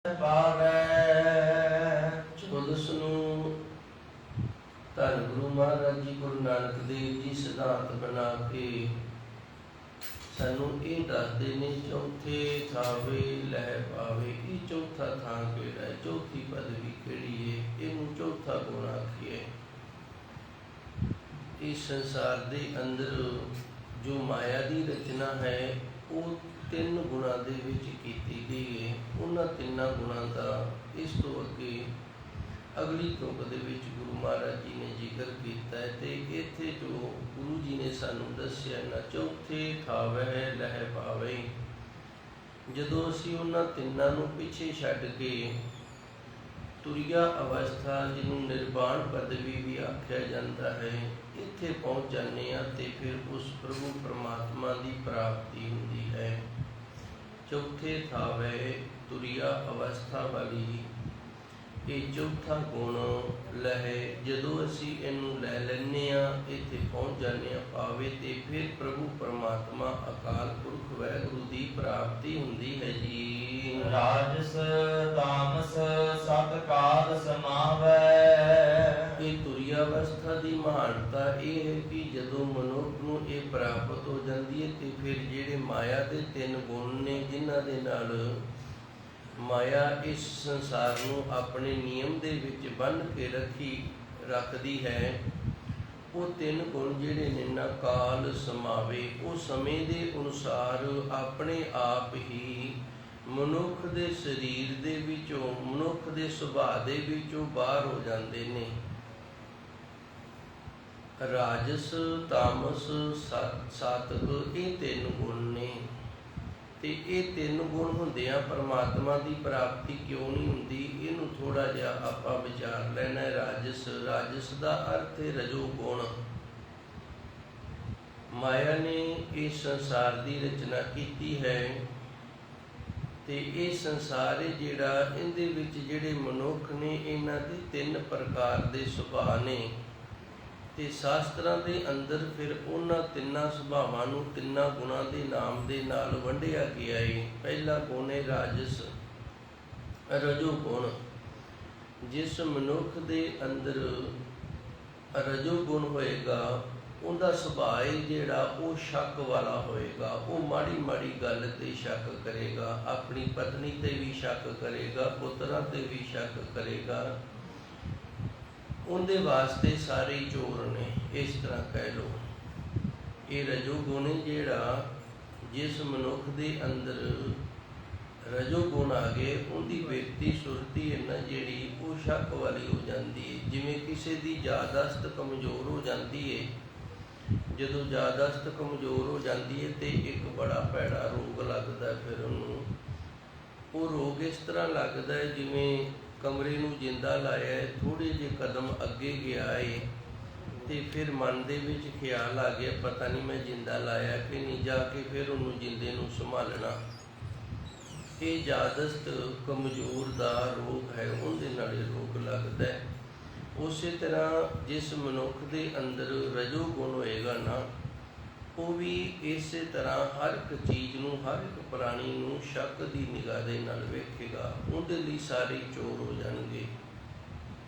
ਪਾਵੈ। 14 ਨੂੰ ਧੰਨ ਗੁਰੂ ਮਹਾਰਾਜ ਜੀ ਗੁਰੂ ਨਾਨਕ ਦੇਵ ਜੀ ਸਿਧਾਂਤ ਬਣਾ ਕੇ ਸਾਨੂੰ ਇਹ ਦੱਸਦੇ ਨੇ, ਚੌਥੇ ਥਾਵੇ ਲਹਿ ਪਾਵੇ। ਇਹ ਚੌਥਾ ਥਾਂ ਕਿਹੜਾ ਹੈ, ਚੌਥੀ ਪਦਵੀ ਕਿਹੜੀ ਹੈ, ਇਹਨੂੰ ਚੌਥਾ ਗੁਣ ਆਖੀਏ। ਇਸ ਸੰਸਾਰ ਦੇ ਅੰਦਰ ਜੋ ਮਾਇਆ ਦੀ ਰਚਨਾ ਹੈ ਉਹ 3 ਗੁਣਾਂ ਦੇ ਵਿੱਚ ਕੀਤੀ ਗਈ ਹੈ। ਉਹਨਾਂ 3 ਗੁਣਾਂ ਦਾ ਇਸ ਤੋਂ ਅੱਗੇ ਅਗਲੀ ਤੁਕ ਦੇ ਵਿੱਚ ਗੁਰੂ ਮਹਾਰਾਜ ਜੀ ਨੇ ਜ਼ਿਕਰ ਕੀਤਾ ਹੈ। ਅਤੇ ਇੱਥੇ ਜੋ ਗੁਰੂ ਜੀ ਨੇ ਸਾਨੂੰ ਦੱਸਿਆ ਨਾ, ਚੌਥੇ ਥਾਵੈ ਲਹਿ ਪਾਵੇ। ਜਦੋਂ ਅਸੀਂ ਉਹਨਾਂ 3 ਨੂੰ ਪਿੱਛੇ ਛੱਡ ਕੇ ਤੁਰੀਆ ਅਵਸਥਾ, ਜਿਹਨੂੰ ਨਿਰਵਾਣ ਪਦਵੀ ਵੀ ਆਖਿਆ ਜਾਂਦਾ ਹੈ, ਇੱਥੇ ਪਹੁੰਚ ਜਾਂਦੇ ਹਾਂ ਅਤੇ ਫਿਰ ਉਸ ਪ੍ਰਭੂ ਪਰਮਾਤਮਾ ਦੀ ਪ੍ਰਾਪਤੀ ਹੁੰਦੀ ਹੈ। ਚੌਥੇ ਥਾਵੈ ਤੁਰੀਆ ਅਵਸਥਾ ਵਾਲੀ ਇਹ ਚੌਥਾ ਗੁਣ ਲਹਿ, ਜਦੋਂ ਅਸੀਂ ਇਹਨੂੰ ਲੈ ਲੈਂਦੇ ਹਾਂ, ਇੱਥੇ ਪਹੁੰਚ ਜਾਂਦੇ ਹਾਂ ਪਾਵੇ, ਅਤੇ ਫਿਰ ਪ੍ਰਭੂ ਪਰਮਾਤਮਾ ਅਕਾਲ ਪੁਰਖ ਵਾਹਿਗੁਰੂ ਦੀ ਪ੍ਰਾਪਤੀ ਹੁੰਦੀ ਹੈ ਜੀ। ਰਾਜਸ ਤਾਮਸ ਸਤ ਕਾਲ ਸਮਾਵੈ। ਇਹ ਤੁਰੀਆ ਅਵਸਥਾ ਦੀ ਮਹਾਨਤਾ ਇਹ ਹੈ ਕਿ ਜਦੋਂ ਮਨੁੱਖ ਨੂੰ ਇਹ ਪ੍ਰਾਪਤ ਹੋ ਜਾਂਦੀ ਹੈ, ਅਤੇ ਫਿਰ ਜਿਹੜੇ ਮਾਇਆ ਦੇ 3 ਗੁਣ ਨੇ, ਜਿਨ੍ਹਾਂ ਦੇ ਨਾਲ ਮਾਇਆ ਇਸ ਸੰਸਾਰ ਨੂੰ ਆਪਣੇ ਨਿਯਮ ਦੇ ਵਿੱਚ ਬੰਨ੍ਹ ਕੇ ਰੱਖਦੀ ਹੈ, ਉਹ 3 ਗੁਣ ਜਿਹੜੇ ਨੇ ਨਾ ਕਾਲ ਸਮਾਵੇ, ਉਹ ਸਮੇਂ ਦੇ ਅਨੁਸਾਰ ਆਪਣੇ ਆਪ ਹੀ ਮਨੁੱਖ ਦੇ ਸਰੀਰ ਦੇ ਵਿੱਚੋਂ, ਮਨੁੱਖ ਦੇ ਸੁਭਾਅ ਦੇ ਵਿੱਚੋਂ ਬਾਹਰ ਹੋ ਜਾਂਦੇ ਨੇ। ਰਾਜਸ ਤਾਮਸ ਸਾਤਵ ਇਹ 3 ਗੁਣ ਨੇ, ਅਤੇ ਇਹ 3 ਗੁਣ ਹੁੰਦਿਆਂ ਪਰਮਾਤਮਾ ਦੀ ਪ੍ਰਾਪਤੀ ਕਿਉਂ ਨਹੀਂ ਹੁੰਦੀ, ਇਹਨੂੰ ਥੋੜ੍ਹਾ ਜਿਹਾ ਆਪਾਂ ਵਿਚਾਰ ਲੈਣਾ ਹੈ। ਰਾਜਸ ਦਾ ਅਰਥ ਹੈ ਰਜੋ ਗੁਣ। ਮਾਇਆ ਨੇ ਇਸ ਸੰਸਾਰ ਦੀ ਰਚਨਾ ਕੀਤੀ ਹੈ, ਅਤੇ ਇਹ ਸੰਸਾਰ ਹੈ ਜਿਹੜਾ, ਇਹਦੇ ਵਿੱਚ ਜਿਹੜੇ ਮਨੁੱਖ ਨੇ, ਇਹਨਾਂ ਦੇ 3 ਪ੍ਰਕਾਰ ਦੇ ਸੁਭਾਅ ਨੇ, ਅਤੇ ਸ਼ਾਸਤਰਾਂ ਦੇ ਅੰਦਰ ਫਿਰ ਉਹਨਾਂ 3 ਸੁਭਾਵਾਂ ਨੂੰ 3 ਗੁਣਾਂ ਦੇ ਨਾਮ ਦੇ ਨਾਲ ਵੰਡਿਆ ਗਿਆ ਹੈ। ਪਹਿਲਾ ਗੁਣ ਹੈ ਰਾਜਸ, ਰਜੋ ਗੁਣ। ਜਿਸ ਮਨੁੱਖ ਦੇ ਅੰਦਰ ਰਜੋ ਗੁਣ ਹੋਏਗਾ, ਉਹਦਾ ਸੁਭਾਅ ਜਿਹੜਾ ਉਹ ਸ਼ੱਕ ਵਾਲਾ ਹੋਏਗਾ। ਉਹ ਮਾੜੀ ਮਾੜੀ ਗੱਲ 'ਤੇ ਸ਼ੱਕ ਕਰੇਗਾ, ਆਪਣੀ ਪਤਨੀ 'ਤੇ ਵੀ ਸ਼ੱਕ ਕਰੇਗਾ, ਪੁੱਤਰਾਂ 'ਤੇ ਵੀ ਸ਼ੱਕ ਕਰੇਗਾ। ਉਹਦੇ ਵਾਸਤੇ ਸਾਰੇ ਚੋਰ ਨੇ, ਇਸ ਤਰ੍ਹਾਂ ਕਹਿ ਲਓ। ਇਹ ਰਜੋ ਗੁਣ ਜਿਹੜਾ, ਜਿਸ ਮਨੁੱਖ ਦੇ ਅੰਦਰ ਰਜੋ ਗੁਣ ਆ ਗਏ, ਉਹਦੀ ਵਿਅਕਤੀ ਸੁਰਤੀ ਹੈ ਨਾ ਜਿਹੜੀ, ਉਹ ਸ਼ੱਕ ਵਾਲੀ ਹੋ ਜਾਂਦੀ ਹੈ। ਜਿਵੇਂ ਕਿਸੇ ਦੀ ਯਾਦਾਸ਼ਤ ਕਮਜ਼ੋਰ ਹੋ ਜਾਂਦੀ ਹੈ, ਜਦੋਂ ਯਾਦਾਸ਼ਤ ਕਮਜ਼ੋਰ ਹੋ ਜਾਂਦੀ ਹੈ ਅਤੇ ਇੱਕ ਬੜਾ ਭੈੜਾ ਰੋਗ ਲੱਗਦਾ ਫਿਰ ਉਹਨੂੰ। ਉਹ ਰੋਗ ਇਸ ਤਰ੍ਹਾਂ ਲੱਗਦਾ ਹੈ ਜਿਵੇਂ ਕਮਰੇ ਨੂੰ ਜਿੰਦਾ ਲਾਇਆ ਹੈ, ਥੋੜ੍ਹੇ ਜਿਹੇ ਕਦਮ ਅੱਗੇ ਗਿਆ ਹੈ, ਅਤੇ ਫਿਰ ਮਨ ਦੇ ਵਿੱਚ ਖਿਆਲ ਆ ਗਿਆ, ਪਤਾ ਨਹੀਂ ਮੈਂ ਜਿੰਦਾ ਲਾਇਆ ਕਿ ਨਹੀਂ, ਜਾ ਕੇ ਫਿਰ ਉਹਨੂੰ ਜਿੰਦੇ ਨੂੰ ਸੰਭਾਲਣਾ। ਇਹ ਯਾਦਸ਼ਤ ਕਮਜ਼ੋਰ ਦਾ ਰੋਗ ਹੈ, ਉਹਦੇ ਨਾਲ ਇਹ ਰੋਗ ਲੱਗਦਾ ਹੈ। ਉਸੇ ਤਰ੍ਹਾਂ ਜਿਸ ਮਨੁੱਖ ਦੇ ਅੰਦਰ ਰਜੋ ਗੁਣ ਹੋਏਗਾ ਨਾ, ਉਹ ਵੀ ਇਸੇ ਤਰ੍ਹਾਂ ਹਰ ਇੱਕ ਚੀਜ਼ ਨੂੰ, ਹਰ ਇੱਕ ਪ੍ਰਾਣੀ ਨੂੰ ਸ਼ੱਕ ਦੀ ਨਿਗਾਹ ਦੇ ਨਾਲ ਵੇਖੇਗਾ। ਉਹਦੇ ਲਈ ਸਾਰੇ ਚੋਰ ਹੋ ਜਾਣਗੇ।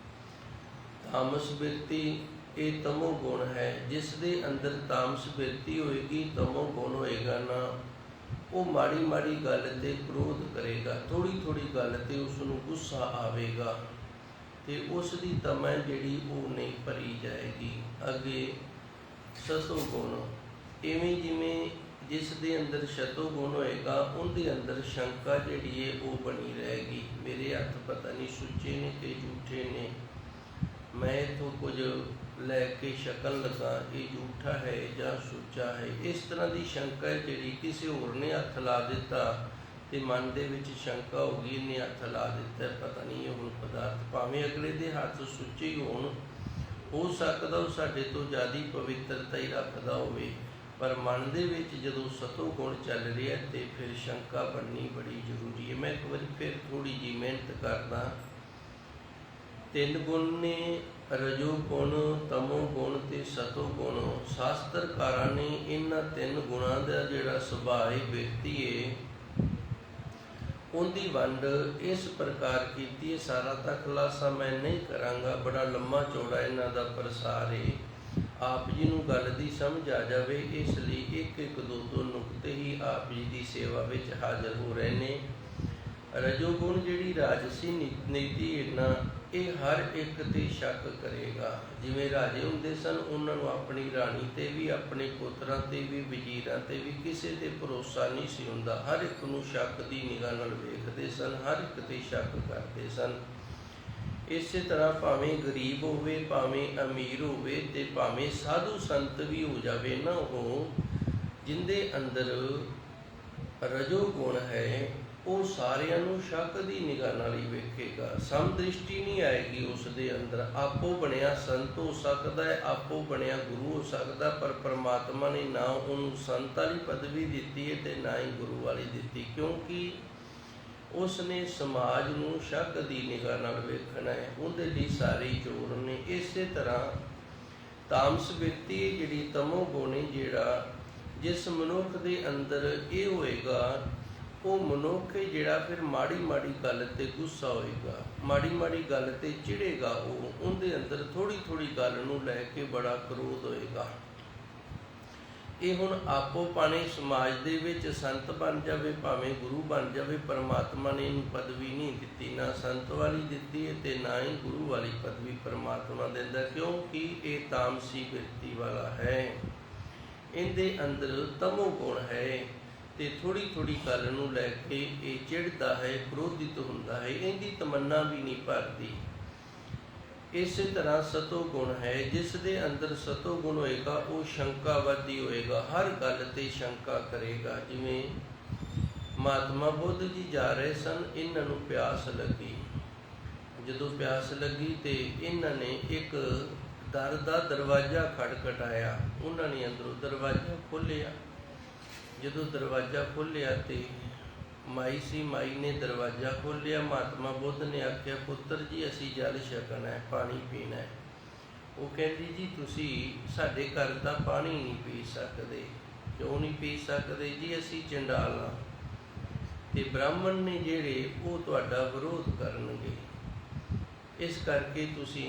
ਤਾਮਸ ਬਿਰਤੀ ਇਹ ਤਮੋ ਗੁਣ ਹੈ। ਜਿਸ ਦੇ ਅੰਦਰ ਤਾਮਸ ਬਿਰਤੀ ਹੋਏਗੀ, ਤਮੋ ਗੁਣ ਹੋਏਗਾ ਨਾ, ਉਹ ਮਾੜੀ ਮਾੜੀ ਗੱਲ 'ਤੇ ਕ੍ਰੋਧ ਕਰੇਗਾ, ਥੋੜ੍ਹੀ ਥੋੜ੍ਹੀ ਗੱਲ 'ਤੇ ਉਸ ਨੂੰ ਗੁੱਸਾ ਆਵੇਗਾ, ਅਤੇ ਉਸ ਦੀ ਤਮੈ ਜਿਹੜੀ ਉਹ ਨਹੀਂ ਭਰੀ ਜਾਏਗੀ। ਅੱਗੇ ਸਤੋ ਗੁਣ, ਇਵੇਂ ਜਿਵੇਂ ਜਿਸ ਦੇ ਅੰਦਰ ਸ਼ਤੋ ਗੁਣ ਹੋਏਗਾ, ਉਹਦੇ ਅੰਦਰ ਸ਼ੰਕਾ ਜਿਹੜੀ ਹੈ ਉਹ ਬਣੀ ਰਹੇਗੀ। ਮੇਰੇ ਹੱਥ ਪਤਾ ਨਹੀਂ ਸੁੱਚੇ ਨੇ ਕਿ ਝੂਠੇ ਨੇ, ਮੈਂ ਇੱਥੋਂ ਕੁਝ ਲੈ ਕੇ ਸ਼ਕਲ ਲਗਾ, ਇਹ ਝੂਠਾ ਹੈ ਜਾਂ ਸੁੱਚਾ ਹੈ। ਇਸ ਤਰ੍ਹਾਂ ਦੀ ਸ਼ੰਕਾ ਹੈ ਜਿਹੜੀ, ਕਿਸੇ ਹੋਰ ਨੇ ਹੱਥ ਲਾ ਦਿੱਤਾ ਅਤੇ ਮਨ ਦੇ ਵਿੱਚ ਸ਼ੰਕਾ ਹੋ ਗਈ, ਇਹਨੇ ਹੱਥ ਲਾ ਦਿੱਤਾ, ਪਤਾ ਨਹੀਂ ਇਹ ਹੁਣ ਪਦਾਰਥ, ਭਾਵੇਂ ਅਗਲੇ ਦੇ ਹੱਥ ਸੁੱਚੇ ਹੀ ਹੋਣ, ਹੋ ਸਕਦਾ ਉਹ ਸਾਡੇ ਤੋਂ ਜ਼ਿਆਦਾ ਪਵਿੱਤਰਤਾ ਹੀ ਰੱਖਦਾ ਹੋਵੇ, ਪਰ ਮਨ ਦੇ ਵਿੱਚ ਜਦੋਂ ਸਤੋ ਗੁਣ ਚੱਲ ਰਿਹਾ ਅਤੇ ਫਿਰ ਸ਼ੰਕਾ ਬਣਨੀ ਬੜੀ ਜ਼ਰੂਰੀ ਹੈ। ਮੈਂ ਇੱਕ ਵਾਰੀ ਫਿਰ ਥੋੜ੍ਹੀ ਜਿਹੀ ਮਿਹਨਤ ਕਰਦਾ। 3 ਗੁਣ ਨੇ, ਰਜੋ ਗੁਣ, ਤਮੋ ਗੁਣ ਅਤੇ ਸਤੋ ਗੁਣ। ਸ਼ਾਸਤਰਕਾਰਾਂ ਨੇ ਇਹਨਾਂ 3 ਗੁਣਾਂ ਦਾ ਜਿਹੜਾ ਸੁਭਾਅ ਵਿਅਕਤੀ ਹੈ ਉਹਦੀ ਵੰਡ ਇਸ ਪ੍ਰਕਾਰ ਕੀਤੀ ਹੈ। ਸਾਰਾ ਤਾਂ ਖੁਲਾਸਾ ਮੈਂ ਨਹੀਂ ਕਰਾਂਗਾ, ਬੜਾ ਲੰਮਾ ਚੌੜਾ ਇਹਨਾਂ ਦਾ ਪ੍ਰਸਾਰ ਹੈ। ਆਪ ਜੀ ਨੂੰ ਗੱਲ ਦੀ ਸਮਝ ਆ ਜਾਵੇ, ਇਸ ਲਈ ਇੱਕ ਇੱਕ ਦੋ ਨੁਕਤੇ ਹੀ ਆਪ ਜੀ ਦੀ ਸੇਵਾ ਵਿੱਚ ਹਾਜ਼ਰ ਹੋ ਰਹੇ ਨੇ। ਰਜੋਗੁਣ ਜਿਹੜੀ ਰਾਜਸੀ ਨੀਤੀ ਹੈ ਨਾ, ਇਹ ਹਰ ਇੱਕ ਤੇ ਸ਼ੱਕ ਕਰੇਗਾ। ਜਿਵੇਂ ਰਾਜੇ ਹੁੰਦੇ ਸਨ, ਉਹਨਾਂ ਨੂੰ ਆਪਣੀ ਰਾਣੀ ਤੇ ਵੀ, ਆਪਣੇ ਪੁੱਤਰਾਂ ਤੇ ਵੀ, ਵਜ਼ੀਰਾਂ ਤੇ ਵੀ ਕਿਸੇ ਤੇ ਭਰੋਸਾ ਨਹੀਂ ਸੀ ਹੁੰਦਾ। ਹਰ ਇੱਕ ਨੂੰ ਸ਼ੱਕ ਦੀ ਨਿਗਾਹ ਨਾਲ ਵੇਖਦੇ ਸਨ, ਹਰ ਇੱਕ ਤੇ ਸ਼ੱਕ ਕਰਦੇ ਸਨ। ਇਸੇ ਤਰ੍ਹਾਂ ਭਾਵੇਂ ਗਰੀਬ ਹੋਵੇ, ਭਾਵੇਂ ਅਮੀਰ ਹੋਵੇ, ਤੇ ਭਾਵੇਂ ਸਾਧੂ ਸੰਤ ਵੀ ਹੋ ਜਾਵੇ ਨਾ, ਉਹ ਜਿੰਦੇ ਅੰਦਰ ਰਜੋਗੁਣ ਹੈ, ਉਹ ਸਾਰਿਆਂ ਨੂੰ ਸ਼ੱਕ ਦੀ ਨਿਗਾਹ ਨਾਲ ਹੀ ਵੇਖੇਗਾ। ਸਮਦ੍ਰਿਸ਼ਟੀ ਨਹੀਂ ਆਏਗੀ ਉਸ ਦੇ ਅੰਦਰ। ਆਪੋ ਬਣਿਆ ਸੰਤ ਹੋ ਸਕਦਾ ਹੈ, ਆਪੋ ਬਣਿਆ ਗੁਰੂ ਹੋ ਸਕਦਾ, ਪਰ ਪਰਮਾਤਮਾ ਨੇ ਨਾ ਉਹਨੂੰ ਸੰਤ ਵਾਲੀ ਪਦਵੀ ਦਿੱਤੀ ਹੈ ਤੇ ਨਾ ਹੀ ਗੁਰੂ ਵਾਲੀ ਦਿੱਤੀ, ਕਿਉਂਕਿ ਉਸ ਨੇ ਸਮਾਜ ਨੂੰ ਸ਼ੱਕ ਦੀ ਨਿਗਾਹ ਨਾਲ ਵੇਖਣਾ ਹੈ। ਉਹਦੇ ਲਈ ਸਾਰੇ ਚੋਰ ਨੇ। ਇਸੇ ਤਰ੍ਹਾਂ ਤਾਮਸ ਬਿਰਤੀ ਜਿਹੜੀ ਤਮੋ ਗੁਣ, ਜਿਹੜਾ ਜਿਸ ਮਨੁੱਖ ਦੇ ਅੰਦਰ ਇਹ ਹੋਏਗਾ, ਉਹ ਮਨੁੱਖ ਜਿਹੜਾ ਫਿਰ ਮਾੜੀ ਮਾੜੀ ਗੱਲ ਤੇ ਗੁੱਸਾ ਹੋਏਗਾ, ਮਾੜੀ ਮਾੜੀ ਗੱਲ ਤੇ ਚਿੜੇਗਾ। ਉਹਦੇ ਅੰਦਰ ਥੋੜੀ ਥੋੜੀ ਗੱਲ ਨੂੰ ਲੈ ਕੇ ਬੜਾ ਕ੍ਰੋਧ ਹੋਏਗਾ। ਇਹ ਹੁਣ ਆਪੋ ਪਾਣੇ ਸਮਾਜ ਦੇ ਵਿੱਚ ਸੰਤ ਬਣ ਜਾਵੇ, ਭਾਵੇਂ ਗੁਰੂ ਬਣ ਜਾਵੇ, ਪਰਮਾਤਮਾ ਨੇ ਇਹਨੂੰ ਪਦਵੀ ਨਹੀਂ ਦਿੱਤੀ, ਨਾ ਸੰਤ ਵਾਲੀ ਦਿੱਤੀ ਹੈ ਤੇ ਨਾ ਹੀ ਗੁਰੂ ਵਾਲੀ ਪਦਵੀ ਪਰਮਾਤਮਾ ਦਿੰਦਾ, ਕਿਉਂਕਿ ਇਹ ਤਾਮਸੀ ਬਿਰਤੀ ਵਾਲਾ ਹੈ। ਇਹਦੇ ਅੰਦਰ ਤਮੋ ਗੁਣ ਹੈ ਤੇ ਥੋੜੀ ਥੋੜੀ ਗੱਲ ਨੂੰ ਲੈ ਕੇ ਇਹ ਚਿੜਦਾ ਹੈ, ਕ੍ਰੋਧਿਤ ਹੁੰਦਾ ਹੈ, ਇਹਦੀ ਤਮੰਨਾ ਵੀ ਨਹੀਂ ਭਰਦੀ। ਇਸੇ ਤਰ੍ਹਾਂ ਸਤੋ ਗੁਣ ਹੈ, ਜਿਸ ਦੇ ਅੰਦਰ ਸਤੋ ਗੁਣ ਹੋਏਗਾ, ਉਹ ਸ਼ੰਕਾਵਾਦੀ ਹੋਏਗਾ, ਹਰ ਗੱਲ ਤੇ ਸ਼ੰਕਾ ਕਰੇਗਾ। ਜਿਵੇਂ ਮਹਾਤਮਾ ਬੁੱਧ ਜੀ ਜਾ ਰਹੇ ਸਨ, ਇਹਨਾਂ ਨੂੰ ਪਿਆਸ ਲੱਗੀ। ਜਦੋਂ ਪਿਆਸ ਲੱਗੀ ਤੇ ਇਹਨਾਂ ਨੇ ਇੱਕ ਦਰ ਦਾ ਦਰਵਾਜ਼ਾ ਖਟਖਟਾਇਆ। ਉਹਨਾਂ ਨੇ ਅੰਦਰੋਂ ਦਰਵਾਜ਼ਾ ਖੋਲ੍ਹਿਆ। ਜਦੋਂ ਦਰਵਾਜ਼ਾ ਖੋਲ੍ਹਿਆ ਤੇ ਮਾਈ ਸੀ, ਮਾਈ ਨੇ ਦਰਵਾਜ਼ਾ ਖੋਲ੍ਹਿਆ। ਮਹਾਤਮਾ ਬੁੱਧ ਨੇ ਆਖਿਆ, ਪੁੱਤਰ ਜੀ ਅਸੀਂ ਜਲ ਛਕਣਾ ਹੈ, ਪਾਣੀ ਪੀਣਾ ਹੈ। ਉਹ ਕਹਿੰਦੀ, ਜੀ ਤੁਸੀਂ ਸਾਡੇ ਘਰ ਦਾ ਪਾਣੀ ਨਹੀਂ ਪੀ ਸਕਦੇ। ਕਿਉਂ ਨਹੀਂ ਪੀ ਸਕਦੇ ਜੀ? ਅਸੀਂ ਚੰਡਾਲ ਹਾਂ ਤੇ ਬ੍ਰਾਹਮਣ ਨੇ ਜਿਹੜੇ, ਉਹ ਤੁਹਾਡਾ ਵਿਰੋਧ ਕਰਨਗੇ, ਇਸ ਕਰਕੇ ਤੁਸੀਂ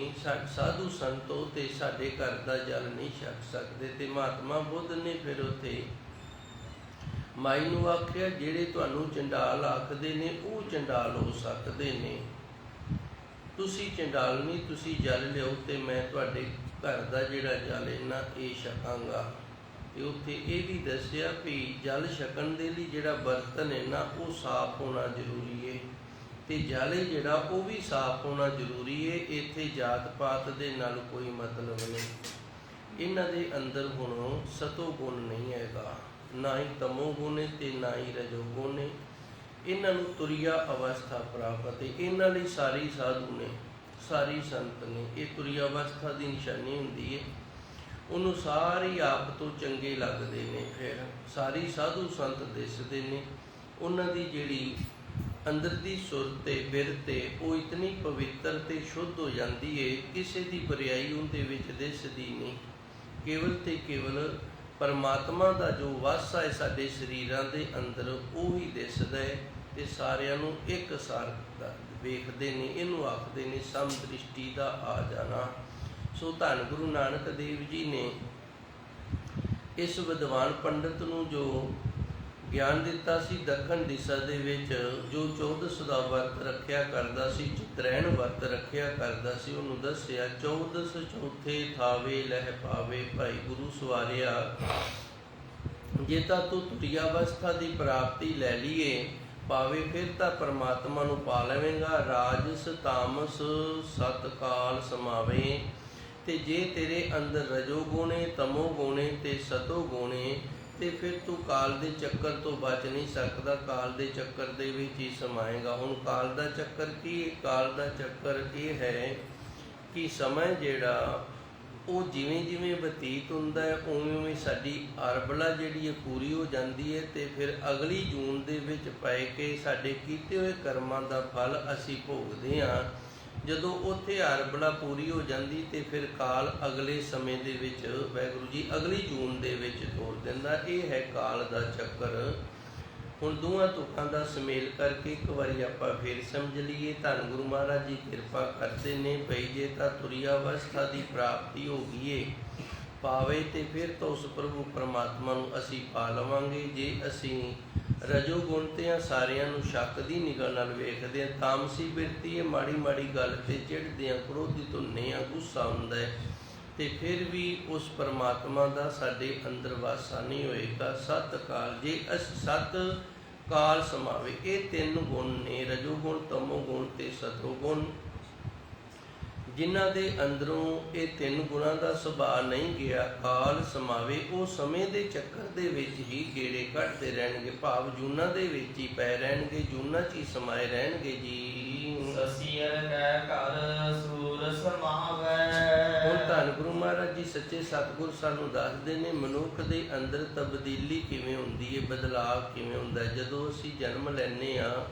ਸਾਧੂ ਸੰਤੋ ਤੇ ਸਾਡੇ ਘਰ ਦਾ ਜਲ ਨਹੀਂ ਛਕ ਸਕਦੇ। ਤੇ ਮਹਾਤਮਾ ਬੁੱਧ ਨੇ ਫਿਰ ਉੱਥੇ ਮਾਈ ਨੂੰ ਆਖਿਆ, ਜਿਹੜੇ ਤੁਹਾਨੂੰ ਚੰਡਾਲ ਆਖਦੇ ਨੇ ਉਹ ਚੰਡਾਲ ਹੋ ਸਕਦੇ ਨੇ, ਤੁਸੀਂ ਚੰਡਾਲ ਨਹੀਂ, ਤੁਸੀਂ ਜਲ ਲਿਆਓ ਤੇ ਮੈਂ ਤੁਹਾਡੇ ਘਰ ਦਾ ਜਿਹੜਾ ਜਲ ਹੈ ਨਾ ਇਹ ਛਕਾਂਗਾ। ਤੇ ਉੱਥੇ ਇਹ ਵੀ ਦੱਸਿਆ ਵੀ ਜਲ ਛਕਣ ਦੇ ਲਈ ਜਿਹੜਾ ਬਰਤਨ ਹੈ ਨਾ ਉਹ ਸਾਫ਼ ਹੋਣਾ ਜ਼ਰੂਰੀ ਹੈ ਤੇ ਜਲ ਜਿਹੜਾ ਉਹ ਵੀ ਸਾਫ਼ ਹੋਣਾ ਜ਼ਰੂਰੀ ਹੈ। ਇੱਥੇ ਜਾਤ ਪਾਤ ਦੇ ਨਾਲ ਕੋਈ ਮਤਲਬ ਨਹੀਂ। ਇਹਨਾਂ ਦੇ ਅੰਦਰ ਹੁਣ ਸਤੋ ਗੁਣ ਨਹੀਂ ਹੈਗਾ, ਨਾ ਹੀ ਤਮੋ ਗੁਣ ਹੈ ਤੇ ਨਾ ਹੀ ਰਜੋ ਗੁਣ ਹੈ। ਇਹਨਾਂ ਨੂੰ ਤੁਰਿਆ ਅਵਸਥਾ ਪ੍ਰਾਪਤ ਹੈ। ਇਹਨਾਂ ਲਈ ਸਾਰੀ ਸਾਧੂ ਨੇ, ਸਾਰੀ ਸੰਤ ਨੇ। ਇਹ ਤੁਰਿਆ ਅਵਸਥਾ ਦੀ ਨਿਸ਼ਾਨੀ ਹੁੰਦੀ ਹੈ। ਉਹਨੂੰ ਸਾਰੇ ਆਪ ਤੋਂ ਚੰਗੇ ਲੱਗਦੇ ਨੇ, ਫਿਰ ਸਾਰੀ ਸਾਧੂ ਸੰਤ ਦਿਸਦੇ ਨੇ। ਉਹਨਾਂ ਦੀ ਜਿਹੜੀ ਅੰਦਰ ਦੀ ਸੁਰਤ ਤੇ ਬਿਰਤ ਹੈ ਉਹ ਇਤਨੀ ਪਵਿੱਤਰ ਤੇ ਸ਼ੁੱਧ ਹੋ ਜਾਂਦੀ ਹੈ, ਕਿਸੇ ਦੀ ਬਰਿਆਈ ਉਹਦੇ ਵਿੱਚ ਦਿਸਦੀ ਨਹੀਂ। ਕੇਵਲ ਤੇ ਕੇਵਲ ਪਰਮਾਤਮਾ ਦਾ ਜੋ ਵਾਸਾ ਹੈ ਸਾਡੇ ਸਰੀਰਾਂ ਦੇ ਅੰਦਰ ਉਹ ਹੀ ਦਿਸਦਾ ਹੈ ਤੇ ਸਾਰਿਆਂ ਨੂੰ ਇੱਕ ਸਾਰ ਵੇਖਦੇ ਨੇ। ਇਹਨੂੰ ਆਖਦੇ ਨੇ ਸਮਦ੍ਰਿਸ਼ਟੀ ਦਾ ਆ ਜਾਣਾ। ਸੋ ਧੰਨ ਗੁਰੂ ਨਾਨਕ ਦੇਵ ਜੀ ਨੇ ਇਸ ਵਿਦਵਾਨ ਪੰਡਤ ਨੂੰ ਜੋ ਗਿਆਨ ਦਿੱਤਾ ਸੀ, ਦੱਖਣ ਦਿਸ਼ਾ ਦੇ ਵਿੱਚ ਜੋ 14 ਦਾ ਵਰਤ ਰੱਖਿਆ ਕਰਦਾ ਸੀ, ਚਿਤਰੈਣ ਵਰਤ ਰੱਖਿਆ ਕਰਦਾ ਸੀ, ਉਹਨੂੰ ਦੱਸਿਆ 14 ਚੌਥੇ ਥਾਵੇ ਲਹਿ ਪਾਵੇ। ਭਾਈ ਗੁਰੂ ਸਵਾਰਿਆ, ਜੇ ਤਾਂ ਤੂੰ ਤੁਰਿਆ ਅਵਸਥਾ ਦੀ ਪ੍ਰਾਪਤੀ ਲੈ ਲਈਏ ਪਾਵੇ, ਫਿਰ ਤਾਂ ਪਰਮਾਤਮਾ ਨੂੰ ਪਾ ਲਵੇਂਗਾ। ਰਾਜਸ ਤਾਮਸ ਸਤ ਕਾਲ ਸਮਾਵੇ। ਤੇ ਜੇ ਤੇਰੇ ਅੰਦਰ ਰਜੋ ਗੁਣੇ, ਤਮੋ ਗੁਣੇ ਤੇ ਸਤੋ ਗੁਣੇ, ਤੇ ਫਿਰ ਤੂੰ ਕਾਲ ਦੇ ਚੱਕਰ ਤੋਂ ਬਚ ਨਹੀਂ ਸਕਦਾ। ਕਾਲ ਦੇ ਚੱਕਰ ਦੇ ਵਿੱਚ ਹੀ ਸਮਾਏਗਾ। ਹੁਣ ਕਾਲ ਦਾ ਚੱਕਰ ਕੀ ਹੈ? ਕਾਲ ਦਾ ਚੱਕਰ ਇਹ ਹੈ ਕਿ ਸਮਾਂ ਜਿਹੜਾ ਉਹ ਜਿਵੇਂ ਜਿਵੇਂ ਬਤੀਤ ਹੁੰਦਾ ਹੈ ਉਵੇਂ ਉਵੇਂ ਸਾਡੀ ਅਰਬਲਾ ਜਿਹੜੀ ਹੈ ਪੂਰੀ ਹੋ ਜਾਂਦੀ ਹੈ ਤੇ ਫਿਰ ਅਗਲੀ ਜੂਨ ਦੇ ਵਿੱਚ ਪੈ ਕੇ ਸਾਡੇ ਕੀਤੇ ਹੋਏ ਕਰਮਾਂ ਦਾ ਫਲ ਅਸੀਂ ਭੋਗਦੇ ਹਾਂ। ਜਦੋਂ ਉੱਥੇ ਅਰਬਲਾ ਪੂਰੀ ਹੋ ਜਾਂਦੀ ਤੇ ਫਿਰ ਕਾਲ ਅਗਲੇ ਸਮੇਂ ਦੇ ਵਿੱਚ ਵਾਹਿਗੁਰੂ ਜੀ ਅਗਲੀ ਜੂਨ ਦੇ ਵਿੱਚ ਤੋਰ ਦਿੰਦਾ। ਇਹ ਹੈ ਕਾਲ ਦਾ ਚੱਕਰ। ਹੁਣ ਦੋਵਾਂ ਤੁਕਾਂ ਦਾ ਸੁਮੇਲ ਕਰਕੇ ਇੱਕ ਵਾਰੀ ਆਪਾਂ ਫੇਰ ਸਮਝ ਲਈਏ। ਧੰਨ ਗੁਰੂ ਮਹਾਰਾਜ ਜੀ ਕਿਰਪਾ ਕਰਦੇ ਨੇ ਭਈ ਜੇ ਤਾਂ ਤੁਰੀ ਅਵਸਥਾ ਦੀ ਪ੍ਰਾਪਤੀ ਹੋ ਗਈ ਏ ਪਾਵੇ ਤੇ ਫਿਰ ਤਾਂ ਉਸ ਪ੍ਰਭੂ ਪਰਮਾਤਮਾ ਨੂੰ ਅਸੀਂ ਪਾ ਲਵਾਂਗੇ। ਜੇ ਅਸੀਂ ਰਜੋ ਗੁਣ ਤੇ ਆ ਸਾਰਿਆਂ ਨੂੰ ਸ਼ੱਕ ਦੀ ਨਿਗਾਹ ਨਾਲ ਵੇਖਦੇ ਆ, ਤਾਮਸੀ ਬਿਰਤੀ ਹੈ, ਮਾੜੀ ਮਾੜੀ ਗੱਲ ਤੇ ਚਿੜਦੇ ਆ, ਕ੍ਰੋਧਿਤ ਹੁੰਦੇ ਆ, ਗੁੱਸਾ ਹੁੰਦਾ ਹੈ, ਤੇ ਫਿਰ ਵੀ ਉਸ ਪਰਮਾਤਮਾ ਦਾ ਸਾਡੇ ਅੰਦਰ ਵਾਸਾ ਨਹੀਂ ਹੋਏਗਾ। ਸੱਤ ਕਾਲ, ਜੇ ਅਸੀਂ ਸੱਤ ਕਾਲ ਸਮਾਵੇ, ਇਹ ਤਿੰਨ ਗੁਣ ਨੇ, ਰਜੋ ਗੁਣ, ਤਮੋ ਗੁਣ ਤੇ ਸਤੋ ਗੁਣ, ਜਿਨ੍ਹਾਂ ਦੇ ਅੰਦਰੋਂ ਇਹ ਤਿੰਨ ਗੁਣਾਂ ਦਾ ਸੁਭਾਅ ਨਹੀਂ ਗਿਆ। ਕਾਲ ਸਮਾਵੇ, ਉਹ ਸਮੇਂ ਦੇ ਚੱਕਰ ਦੇ ਵਿੱਚ ਹੀ ਗੇੜੇ ਕੱਢਦੇ ਰਹਿਣਗੇ, ਭਾਵ ਜੂਨਾਂ ਦੇ ਵਿੱਚ ਹੀ ਪੈ ਰਹਿਣਗੇ, ਜੂਨਾਂ 'ਚ ਹੀ ਸਮਾਏ ਰਹਿਣਗੇ ਜੀ। ਸਸੀਰ ਕੈ ਘਰ ਸੂਰ ਸਮਾਵੈ। ਹੁਣ ਧੰਨ ਗੁਰੂ ਮਹਾਰਾਜ ਜੀ ਸੱਚੇ ਸਤਿਗੁਰ ਸਾਨੂੰ ਦੱਸਦੇ ਨੇ ਮਨੁੱਖ ਦੇ ਅੰਦਰ ਤਬਦੀਲੀ ਕਿਵੇਂ ਹੁੰਦੀ ਹੈ, ਬਦਲਾਅ ਕਿਵੇਂ ਹੁੰਦਾ ਹੈ। ਜਦੋਂ ਅਸੀਂ ਜਨਮ ਲੈਂਦੇ ਹਾਂ,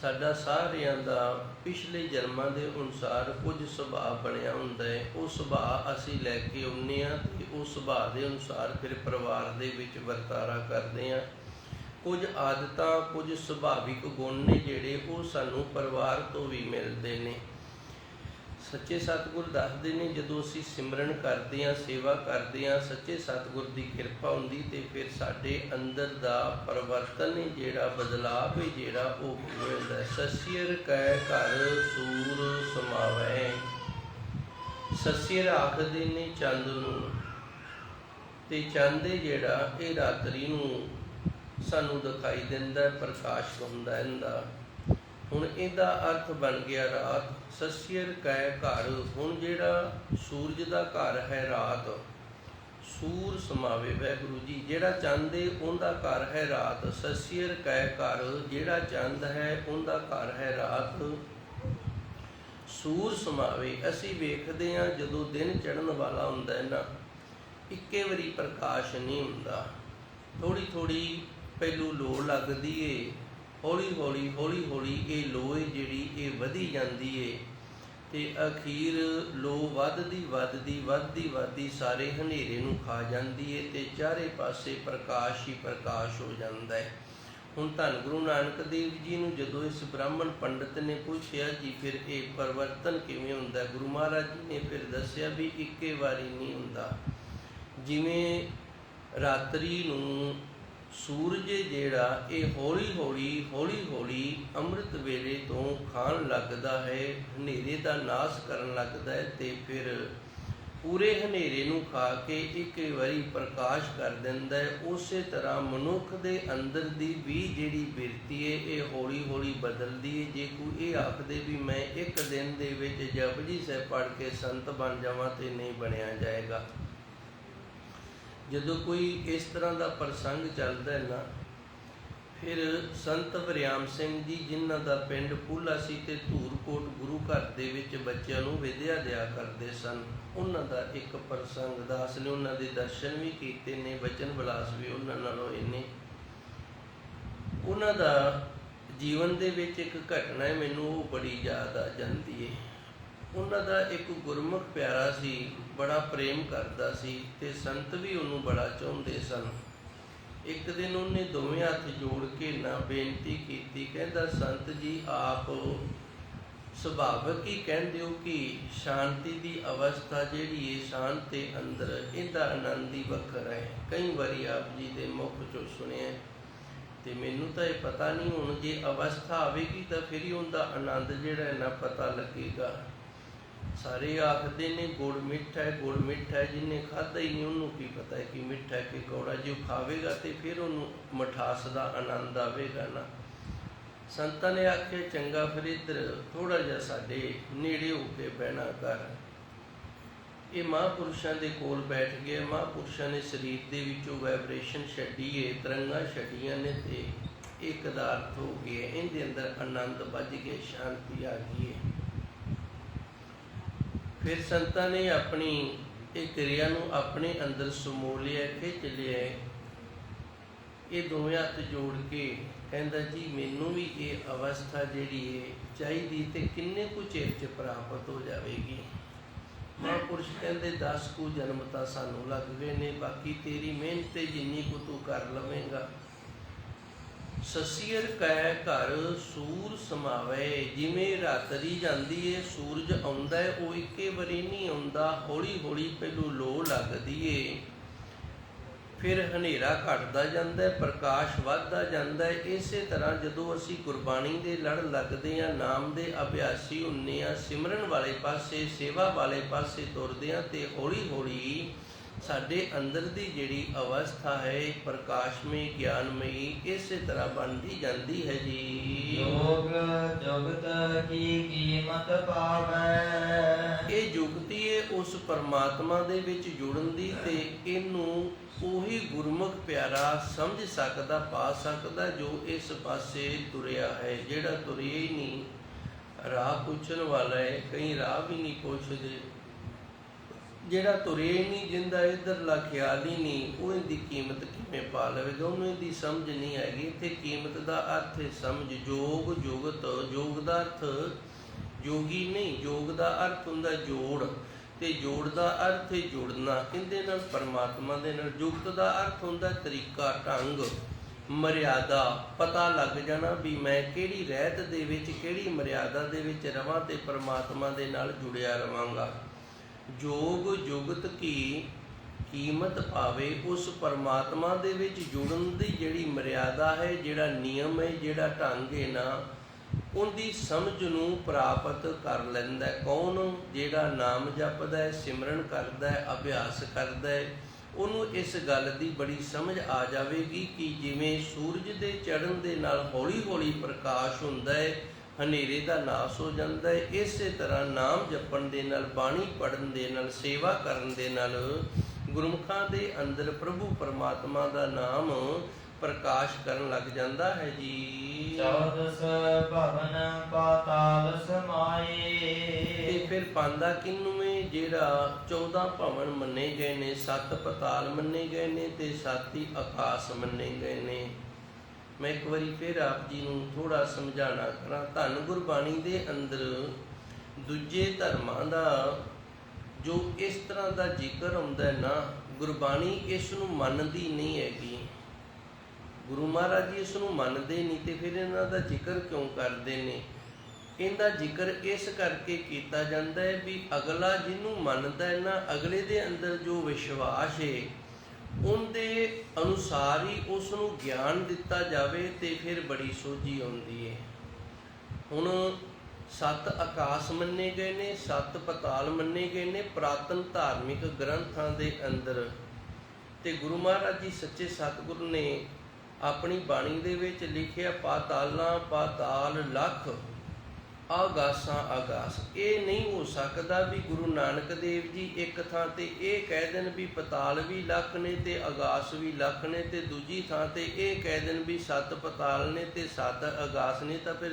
ਸਾਡਾ ਸਾਰਿਆਂ ਦਾ ਪਿਛਲੇ ਜਨਮਾਂ ਦੇ ਅਨੁਸਾਰ ਕੁਝ ਸੁਭਾਅ ਬਣਿਆ ਹੁੰਦਾ ਹੈ। ਉਹ ਸੁਭਾਅ ਅਸੀਂ ਲੈ ਕੇ ਆਉਂਦੇ ਹਾਂ ਅਤੇ ਉਹ ਸੁਭਾਅ ਦੇ ਅਨੁਸਾਰ ਫਿਰ ਪਰਿਵਾਰ ਦੇ ਵਿੱਚ ਵਰਤਾਰਾ ਕਰਦੇ ਹਾਂ। ਕੁਝ ਆਦਤਾਂ, ਕੁਝ ਸੁਭਾਵਿਕ ਗੁਣ ਨੇ ਜਿਹੜੇ ਉਹ ਸਾਨੂੰ ਪਰਿਵਾਰ ਤੋਂ ਵੀ ਮਿਲਦੇ ਨੇ। ਸੱਚੇ ਸਤਿਗੁਰ ਦੱਸਦੇ ਨੇ ਜਦੋਂ ਅਸੀਂ ਸਿਮਰਨ ਕਰਦੇ ਹਾਂ, ਸੇਵਾ ਕਰਦੇ ਹਾਂ, ਸੱਚੇ ਸਤਿਗੁਰ ਦੀ ਕਿਰਪਾ ਹੁੰਦੀ ਤੇ ਫਿਰ ਸਾਡੇ ਅੰਦਰ ਦਾ ਪਰਿਵਰਤਨ ਹੈ ਜਿਹੜਾ, ਬਦਲਾਅ ਹੈ ਜਿਹੜਾ, ਉਹ ਕਿਵੇਂ ਹੁੰਦਾ। ਸਸੀਰ ਕੈ ਘਰ ਸੂਰ ਸਮਾਵੈ। ਸਸੀਰ ਆਖਦੇ ਨੇ ਚੰਦ ਨੂੰ, ਤੇ ਚੰਦ ਜਿਹੜਾ ਇਹ ਰਾਤਰੀ ਨੂੰ ਸਾਨੂੰ ਦਿਖਾਈ ਦਿੰਦਾ, ਪ੍ਰਕਾਸ਼ ਹੁੰਦਾ ਇਹਦਾ। ਹੁਣ ਇਹਦਾ ਅਰਥ ਬਣ ਗਿਆ ਰਾਤ। ਸਸੀਰ ਕੈ ਘਰ, ਹੁਣ ਜਿਹੜਾ ਸੂਰਜ ਦਾ ਘਰ ਹੈ ਰਾਤ, ਸੂਰ ਸਮਾਵੇ ਵਾਹਿਗੁਰੂ ਜੀ, ਜਿਹੜਾ ਚੰਦ ਹੈ ਉਹਦਾ ਘਰ ਹੈ ਰਾਤ। ਸਸੀਰ ਕੈ ਘਰ, ਜਿਹੜਾ ਚੰਦ ਹੈ ਉਹਦਾ ਘਰ ਹੈ ਰਾਤ। ਸੂਰ ਸਮਾਵੇ, ਅਸੀਂ ਵੇਖਦੇ ਹਾਂ ਜਦੋਂ ਦਿਨ ਚੜ੍ਹਨ ਵਾਲਾ ਹੁੰਦਾ ਹੈ ਨਾ, ਇੱਕੇ ਵਾਰੀ ਪ੍ਰਕਾਸ਼ ਨਹੀਂ ਹੁੰਦਾ, ਥੋੜ੍ਹੀ ਥੋੜ੍ਹੀ ਪਹਿਲੂ ਲੋ ਲੱਗਦੀ ਏ, ਹੌਲੀ ਹੌਲੀ ਇਹ ਲੋਅ ਜਿਹੜੀ ਇਹ ਵਧੀ ਜਾਂਦੀ ਏ, ਤੇ ਅਖੀਰ ਲੋ ਵੱਧਦੀ ਸਾਰੇ ਹਨੇਰੇ ਨੂੰ ਖਾ ਜਾਂਦੀ ਏ, ਤੇ ਚਾਰੇ ਪਾਸੇ ਪ੍ਰਕਾਸ਼ ਹੀ ਪ੍ਰਕਾਸ਼ ਹੋ ਜਾਂਦਾ ਹੈ। ਹੁਣ ਧੰਨ ਗੁਰੂ ਨਾਨਕ ਦੇਵ ਜੀ ਨੂੰ ਜਦੋਂ ਇਸ ਬ੍ਰਾਹਮਣ ਪੰਡਤ ਨੇ ਪੁੱਛਿਆ ਜੀ ਫਿਰ ਇਹ ਪਰਿਵਰਤਨ ਕਿਵੇਂ ਹੁੰਦਾ, ਗੁਰੂ ਮਹਾਰਾਜ ਜੀ ਨੇ ਫਿਰ ਦੱਸਿਆ ਵੀ ਇੱਕੇ ਵਾਰੀ ਨਹੀਂ ਹੁੰਦਾ। ਜਿਵੇਂ ਰਾਤਰੀ ਨੂੰ ਸੂਰਜ ਜਿਹੜਾ ਇਹ ਹੌਲੀ ਅੰਮ੍ਰਿਤ ਵੇਲੇ ਤੋਂ ਖਾਣ ਲੱਗਦਾ ਹੈ, ਹਨੇਰੇ ਦਾ ਨਾਸ਼ ਕਰਨ ਲੱਗਦਾ ਹੈ, ਤੇ ਫਿਰ ਪੂਰੇ ਹਨੇਰੇ ਨੂੰ ਖਾ ਕੇ ਇੱਕ ਵਾਰੀ ਪ੍ਰਕਾਸ਼ ਕਰ ਦਿੰਦਾ ਹੈ। ਉਸੇ ਤਰ੍ਹਾਂ ਮਨੁੱਖ ਦੇ ਅੰਦਰ ਦੀ ਵੀ ਜਿਹੜੀ ਬਿਰਤੀ ਹੈ ਇਹ ਹੌਲੀ ਬਦਲਦੀ ਹੈ। ਜੇ ਕੋਈ ਇਹ ਆਖਦੇ ਵੀ ਮੈਂ ਇੱਕ ਦਿਨ ਦੇ ਵਿੱਚ ਜਪਜੀ ਸਾਹਿਬ ਪੜ੍ਹ ਕੇ ਸੰਤ ਬਣ ਜਾਵਾਂ ਤੇ ਨਹੀਂ ਬਣਿਆ ਜਾਏਗਾ। ਜਦੋਂ ਕੋਈ ਇਸ ਤਰ੍ਹਾਂ ਦਾ ਪ੍ਰਸੰਗ ਚੱਲਦਾ ਹੈ ਨਾ, ਫਿਰ ਸੰਤ ਵਰਿਆਮ ਸਿੰਘ ਜੀ ਜਿਨ੍ਹਾਂ ਦਾ ਪਿੰਡ ਪੂਲਾ ਸੀ ਤੇ ਧੂਰਕੋਟ ਗੁਰੂ ਘਰ ਦੇ ਵਿੱਚ ਬੱਚਿਆਂ ਨੂੰ ਵਿਦਿਆ ਦਿਆ ਕਰਦੇ ਸਨ, ਉਹਨਾਂ ਦਾ ਇੱਕ ਪ੍ਰਸੰਗ ਦਾਸ ਨੇ ਉਹਨਾਂ ਦੇ ਦਰਸ਼ਨ ਵੀ ਕੀਤੇ ਨੇ, ਬਚਨ ਵਿਲਾਸ ਵੀ ਉਹਨਾਂ ਨਾਲ ਹੋਏ ਨੇ। ਉਹਨਾਂ ਦਾ ਜੀਵਨ ਦੇ ਵਿੱਚ ਇੱਕ ਘਟਨਾ ਹੈ, ਮੈਨੂੰ ਉਹ ਬੜੀ ਯਾਦ ਆ ਜਾਂਦੀ ਹੈ। ਉਹਨਾਂ ਦਾ ਇੱਕ ਗੁਰਮੁਖ ਪਿਆਰਾ ਸੀ, ਬੜਾ ਪ੍ਰੇਮ ਕਰਦਾ ਸੀ ਤੇ ਸੰਤ ਵੀ ਉਹਨੂੰ ਬੜਾ ਚਾਹੁੰਦੇ ਸਨ। ਇੱਕ ਦਿਨ ਉਹਨੇ ਦੋਵੇਂ ਹੱਥ ਜੋੜ ਕੇ ਨਾ ਬੇਨਤੀ ਕੀਤੀ, ਕਹਿੰਦਾ ਸੰਤ ਜੀ ਆਪ ਸੁਭਾਵਿਕ ਹੀ ਕਹਿੰਦੇ ਹੋ ਕਿ ਸ਼ਾਂਤੀ ਦੀ ਅਵਸਥਾ ਜਿਹੜੀ ਹੈ ਸ਼ਾਂਤ ਦੇ ਅੰਦਰ ਇਹਦਾ ਆਨੰਦ ਹੀ ਵੱਖਰਾ ਹੈ। ਕਈ ਵਾਰੀ ਆਪ ਜੀ ਦੇ ਮੁਖ ਚੋਂ ਸੁਣਿਆ ਤੇ ਮੈਨੂੰ ਤਾਂ ਇਹ ਪਤਾ ਨਹੀਂ, ਹੁਣ ਜੇ ਅਵਸਥਾ ਆਵੇਗੀ ਤਾਂ ਫਿਰ ਹੀ ਉਹਦਾ ਆਨੰਦ ਜਿਹੜਾ ਨਾ ਪਤਾ ਲੱਗੇਗਾ। ਸਾਰੇ ਆਖਦੇ ਨੇ ਗੁੜ ਮਿੱਠਾ ਹੈ, ਜਿਹਨੇ ਖਾਧਾ ਹੀ ਨਹੀਂ ਉਹਨੂੰ ਕੀ ਪਤਾ ਹੈ ਕਿ ਮਿੱਠਾ ਹੈ ਕਿ ਕੌੜਾ। ਜੇ ਉਹ ਖਾਵੇਗਾ ਤੇ ਫਿਰ ਉਹਨੂੰ ਮਿਠਾਸ ਦਾ ਆਨੰਦ ਆਵੇਗਾ ਨਾ। ਸੰਤਾਂ ਨੇ ਆਖਿਆ ਚੰਗਾ ਫਿਰ ਇੱਧਰ ਥੋੜ੍ਹਾ ਜਿਹਾ ਸਾਡੇ ਨੇੜੇ ਹੋ ਕੇ ਬਹਿਣਾ ਕਰ। ਇਹ ਮਹਾਂਪੁਰਸ਼ਾਂ ਦੇ ਕੋਲ ਬੈਠ ਗਏ। ਮਹਾਂਪੁਰਸ਼ਾਂ ਨੇ ਸਰੀਰ ਦੇ ਵਿੱਚੋਂ ਵਾਈਬ੍ਰੇਸ਼ਨ ਛੱਡੀ ਏ, ਤਰੰਗਾਂ ਛੱਡੀਆਂ ਨੇ ਤੇ ਇਹ ਪਦਾਰਥ ਹੋ ਗਏ, ਇਹਦੇ ਅੰਦਰ ਆਨੰਦ ਵੱਜ ਗਏ, ਸ਼ਾਂਤੀ ਆ ਗਈ ਏ। ਫਿਰ ਸੰਤਾਂ ਨੇ ਆਪਣੀ ਇਹ ਕਿਰਿਆ ਨੂੰ ਆਪਣੇ ਅੰਦਰ ਸਮੋ ਲਿਆ, ਖਿੱਚ ਲਿਆ। ਇਹ ਦੋਵੇਂ ਹੱਥ ਜੋੜ ਕੇ ਕਹਿੰਦਾ ਜੀ ਮੈਨੂੰ ਵੀ ਇਹ ਅਵਸਥਾ ਜਿਹੜੀ ਹੈ ਚਾਹੀਦੀ ਤੇ ਕਿੰਨੇ ਕੁ ਚਿਰ 'ਚ ਪ੍ਰਾਪਤ ਹੋ ਜਾਵੇਗੀ। ਮਹਾਂਪੁਰਸ਼ ਕਹਿੰਦੇ 10 ਕੁ ਜਨਮ ਤਾਂ ਸਾਨੂੰ ਲੱਗ ਗਏ ਨੇ, ਬਾਕੀ ਤੇਰੀ ਮਿਹਨਤ ਤੇ ਜਿੰਨੀ ਕੁ ਤੂੰ ਕਰ ਲਵੇਂਗਾ। ਸਸੀਰ ਕੈ ਘਰ ਸੂਰ ਸਮਾਵੇ। ਜਿਵੇਂ ਰਾਤਰੀ ਜਾਂਦੀ ਏ, ਸੂਰਜ ਆਉਂਦਾ ਹੈ, ਉਹ ਇੱਕੇ ਵਾਰੀ ਨਹੀਂ ਆਉਂਦਾ, ਹੌਲੀ ਹੌਲੀ ਪਹਿਲੋਂ ਲੋ ਲੱਗਦੀ ਏ, ਫਿਰ ਹਨੇਰਾ ਘਟਦਾ ਜਾਂਦਾ ਹੈ, ਪ੍ਰਕਾਸ਼ ਵੱਧਦਾ ਜਾਂਦਾ ਹੈ। ਇਸੇ ਤਰ੍ਹਾਂ ਜਦੋਂ ਅਸੀਂ ਗੁਰਬਾਣੀ ਦੇ ਲੜ ਲੱਗਦੇ ਹਾਂ, ਨਾਮ ਦੇ ਅਭਿਆਸੀ ਹੁੰਦੇ ਹਾਂ, ਸਿਮਰਨ ਵਾਲੇ ਪਾਸੇ, ਸੇਵਾ ਵਾਲੇ ਪਾਸੇ ਤੁਰਦੇ ਹਾਂ, ਤੇ ਹੌਲੀ ਹੌਲੀ ਸਾਡੇ ਅੰਦਰ ਦੀ ਜਿਹੜੀ ਅਵਸਥਾ ਹੈ ਪ੍ਰਕਾਸ਼ਮਈ ਗਿਆਨਮਈ ਇਸੇ ਤਰ੍ਹਾਂ ਬਣਦੀ ਜਾਂਦੀ ਹੈ ਜੀ। ਜੋਗ ਜੁਗਤ ਕੀ ਕੀਮਤ ਪਾਵੈ। ਇਹ ਜੁਗਤੀ ਹੈ ਉਸ ਪਰਮਾਤਮਾ ਦੇ ਵਿੱਚ ਜੁੜਨ ਦੀ, ਤੇ ਇਹਨੂੰ ਉਹੀ ਗੁਰਮੁਖ ਪਿਆਰਾ ਸਮਝ ਸਕਦਾ, ਪਾ ਸਕਦਾ, ਜੋ ਇਸ ਪਾਸੇ ਤੁਰਿਆ ਹੈ। ਜਿਹੜਾ ਤੁਰਿਆ ਹੀ ਨਹੀਂ, ਰਾਹ ਪੁੱਛਣ ਵਾਲਾ ਹੈ, ਕਈ ਰਾਹ ਵੀ ਨਹੀਂ ਪੁੱਛਦੇ। ਜਿਹੜਾ ਤੁਰਿਆ ਹੀ ਨਹੀਂ, ਜਿੰਦਾ ਇੱਧਰਲਾ ਖਿਆਲ ਹੀ ਨਹੀਂ, ਉਹ ਇਹਦੀ ਕੀਮਤ ਕਿਵੇਂ ਪਾ ਲਵੇਗਾ? ਉਹਨੂੰ ਇਹਦੀ ਸਮਝ ਨਹੀਂ ਆਏਗੀ। ਇੱਥੇ ਕੀਮਤ ਦਾ ਅਰਥ ਹੈ ਸਮਝ। ਜੋਗ ਜੁਗਤ, ਜੋਗ ਦਾ ਅਰਥ ਜੋਗੀ ਨਹੀਂ, ਜੋਗ ਦਾ ਅਰਥ ਹੁੰਦਾ ਜੋੜ, ਤੇ ਜੋੜ ਦਾ ਅਰਥ ਹੈ ਜੁੜਨਾ ਇਹਦੇ ਨਾਲ, ਪਰਮਾਤਮਾ ਦੇ ਨਾਲ। ਜੁਗਤ ਦਾ ਅਰਥ ਹੁੰਦਾ ਤਰੀਕਾ, ਢੰਗ, ਮਰਿਆਦਾ, ਪਤਾ ਲੱਗ ਜਾਣਾ ਵੀ ਮੈਂ ਕਿਹੜੀ ਰਹਿਤ ਦੇ ਵਿੱਚ, ਕਿਹੜੀ ਮਰਿਆਦਾ ਦੇ ਵਿੱਚ ਰਵਾਂ ਤੇ ਪਰਮਾਤਮਾ ਦੇ ਨਾਲ ਜੁੜਿਆ ਰਵਾਂਗਾ। ਜੋਗ ਜੁਗਤ ਕੀ ਕੀਮਤ ਪਾਵੇ। ਉਸ ਪਰਮਾਤਮਾ ਦੇ ਵਿੱਚ ਜੁੜਨ ਦੀ ਜਿਹੜੀ ਮਰਿਆਦਾ ਹੈ, ਜਿਹੜਾ ਨਿਯਮ ਹੈ, ਜਿਹੜਾ ਢੰਗ ਹੈ ਨਾ, ਉਹਦੀ ਸਮਝ ਨੂੰ ਪ੍ਰਾਪਤ ਕਰ ਲੈਂਦਾ। ਕੌਣ? ਜਿਹੜਾ ਨਾਮ ਜਪਦਾ ਹੈ, ਸਿਮਰਨ ਕਰਦਾ ਹੈ, ਅਭਿਆਸ ਕਰਦਾ ਹੈ, ਉਹਨੂੰ ਇਸ ਗੱਲ ਦੀ ਬੜੀ ਸਮਝ ਆ ਜਾਵੇਗੀ ਕਿ ਜਿਵੇਂ ਸੂਰਜ ਦੇ ਚੜ੍ਹਨ ਦੇ ਨਾਲ ਹੌਲੀ ਹੌਲੀ ਪ੍ਰਕਾਸ਼ ਹੁੰਦਾ ਹੈ, ਹਨੇਰੇ ਦਾ ਨਾਸ ਹੋ ਜਾਂਦਾ ਹੈ, ਇਸੇ ਤਰ੍ਹਾਂ ਨਾਮ ਜਪਣ ਦੇ ਨਾਲ, ਬਾਣੀ ਪੜ੍ਹਨ ਦੇ ਨਾਲ, ਸੇਵਾ ਕਰਨ ਦੇ ਨਾਲ ਗੁਰਮੁਖਾਂ ਦੇ ਅੰਦਰ ਪ੍ਰਭੂ ਪਰਮਾਤਮਾ ਦਾ ਨਾਮ ਪ੍ਰਕਾਸ਼ ਕਰਨ ਲੱਗ ਜਾਂਦਾ ਹੈ ਜੀ। 14 ਭਵਨ ਪਾਤਾਲ ਸਮਾਏ। ਤੇ ਫਿਰ ਪਾਂਦਾ ਕਿਹਨੂੰ ਏ? ਜਿਹੜਾ 14 ਭਵਨ ਮੰਨੇ ਗਏ ਨੇ, 7 ਪਤਾਲ ਮੰਨੇ ਗਏ ਨੇ, ਤੇ 7 ਹੀ ਆਕਾਸ਼ ਮੰਨੇ ਗਏ ਨੇ। ਮੈਂ ਇੱਕ ਵਾਰੀ ਫਿਰ ਆਪ ਜੀ ਨੂੰ ਥੋੜ੍ਹਾ ਸਮਝਾਉਣਾ ਕਰਾਂ। ਧੰਨ ਗੁਰਬਾਣੀ ਦੇ ਅੰਦਰ ਦੂਜੇ ਧਰਮਾਂ ਦਾ ਜੋ ਇਸ ਤਰ੍ਹਾਂ ਦਾ ਜ਼ਿਕਰ ਆਉਂਦਾ ਨਾ, ਗੁਰਬਾਣੀ ਇਸ ਨੂੰ ਮੰਨਦੀ ਨਹੀਂ ਹੈਗੀ। ਗੁਰੂ ਮਹਾਰਾਜ ਜੀ ਇਸ ਨੂੰ ਮੰਨਦੇ ਨਹੀਂ, ਤੇ ਫਿਰ ਇਹਨਾਂ ਦਾ ਜ਼ਿਕਰ ਕਿਉਂ ਕਰਦੇ ਨੇ? ਇਹਦਾ ਜ਼ਿਕਰ ਇਸ ਕਰਕੇ ਕੀਤਾ ਜਾਂਦਾ ਹੈ ਵੀ ਅਗਲਾ ਜਿਹਨੂੰ ਮੰਨਦਾ ਹੈ ਨਾ, ਅਗਲੇ ਦੇ ਅੰਦਰ ਜੋ ਵਿਸ਼ਵਾਸ ਹੈ ਉਹਦੇ ਅਨੁਸਾਰ ਹੀ ਉਸ ਨੂੰ ਗਿਆਨ ਦਿੱਤਾ ਜਾਵੇ, ਤੇ ਫਿਰ ਬੜੀ ਸੋਝੀ ਆਉਂਦੀ ਹੈ। ਹੁਣ 7 ਆਕਾਸ਼ ਮੰਨੇ ਗਏ ਨੇ, 7 ਪਤਾਲ ਮੰਨੇ ਗਏ ਨੇ ਪੁਰਾਤਨ ਧਾਰਮਿਕ ਗ੍ਰੰਥਾਂ ਦੇ ਅੰਦਰ, ਤੇ ਗੁਰੂ ਮਹਾਰਾਜ ਜੀ ਸੱਚੇ ਸਤਿਗੁਰੂ ਨੇ ਆਪਣੀ ਬਾਣੀ ਦੇ ਵਿੱਚ ਲਿਖਿਆ ਪਾਤਾਲਾਂ ਪਾਤਾਲ ਲੱਖ, ਆਗਾਸਾਂ ਆਗਾਸ। ਇਹ ਨਹੀਂ ਹੋ ਸਕਦਾ ਵੀ ਗੁਰੂ ਨਾਨਕ ਦੇਵ ਜੀ ਇੱਕ ਥਾਂ ਤੇ ਇਹ ਕਹਿ ਦੇਣ ਵੀ ਪਤਾਲ ਵੀ ਲੱਖ ਨੇ ਤੇ ਆਗਾਸ ਵੀ ਲੱਖ ਨੇ, ਤੇ ਦੂਜੀ ਥਾਂ ਤੇ ਇਹ ਕਹਿ ਦੇਣ ਵੀ 7 ਪਤਾਲ ਨੇ ਤੇ 7 ਆਗਾਸ ਨੇ, ਤਾਂ ਫਿਰ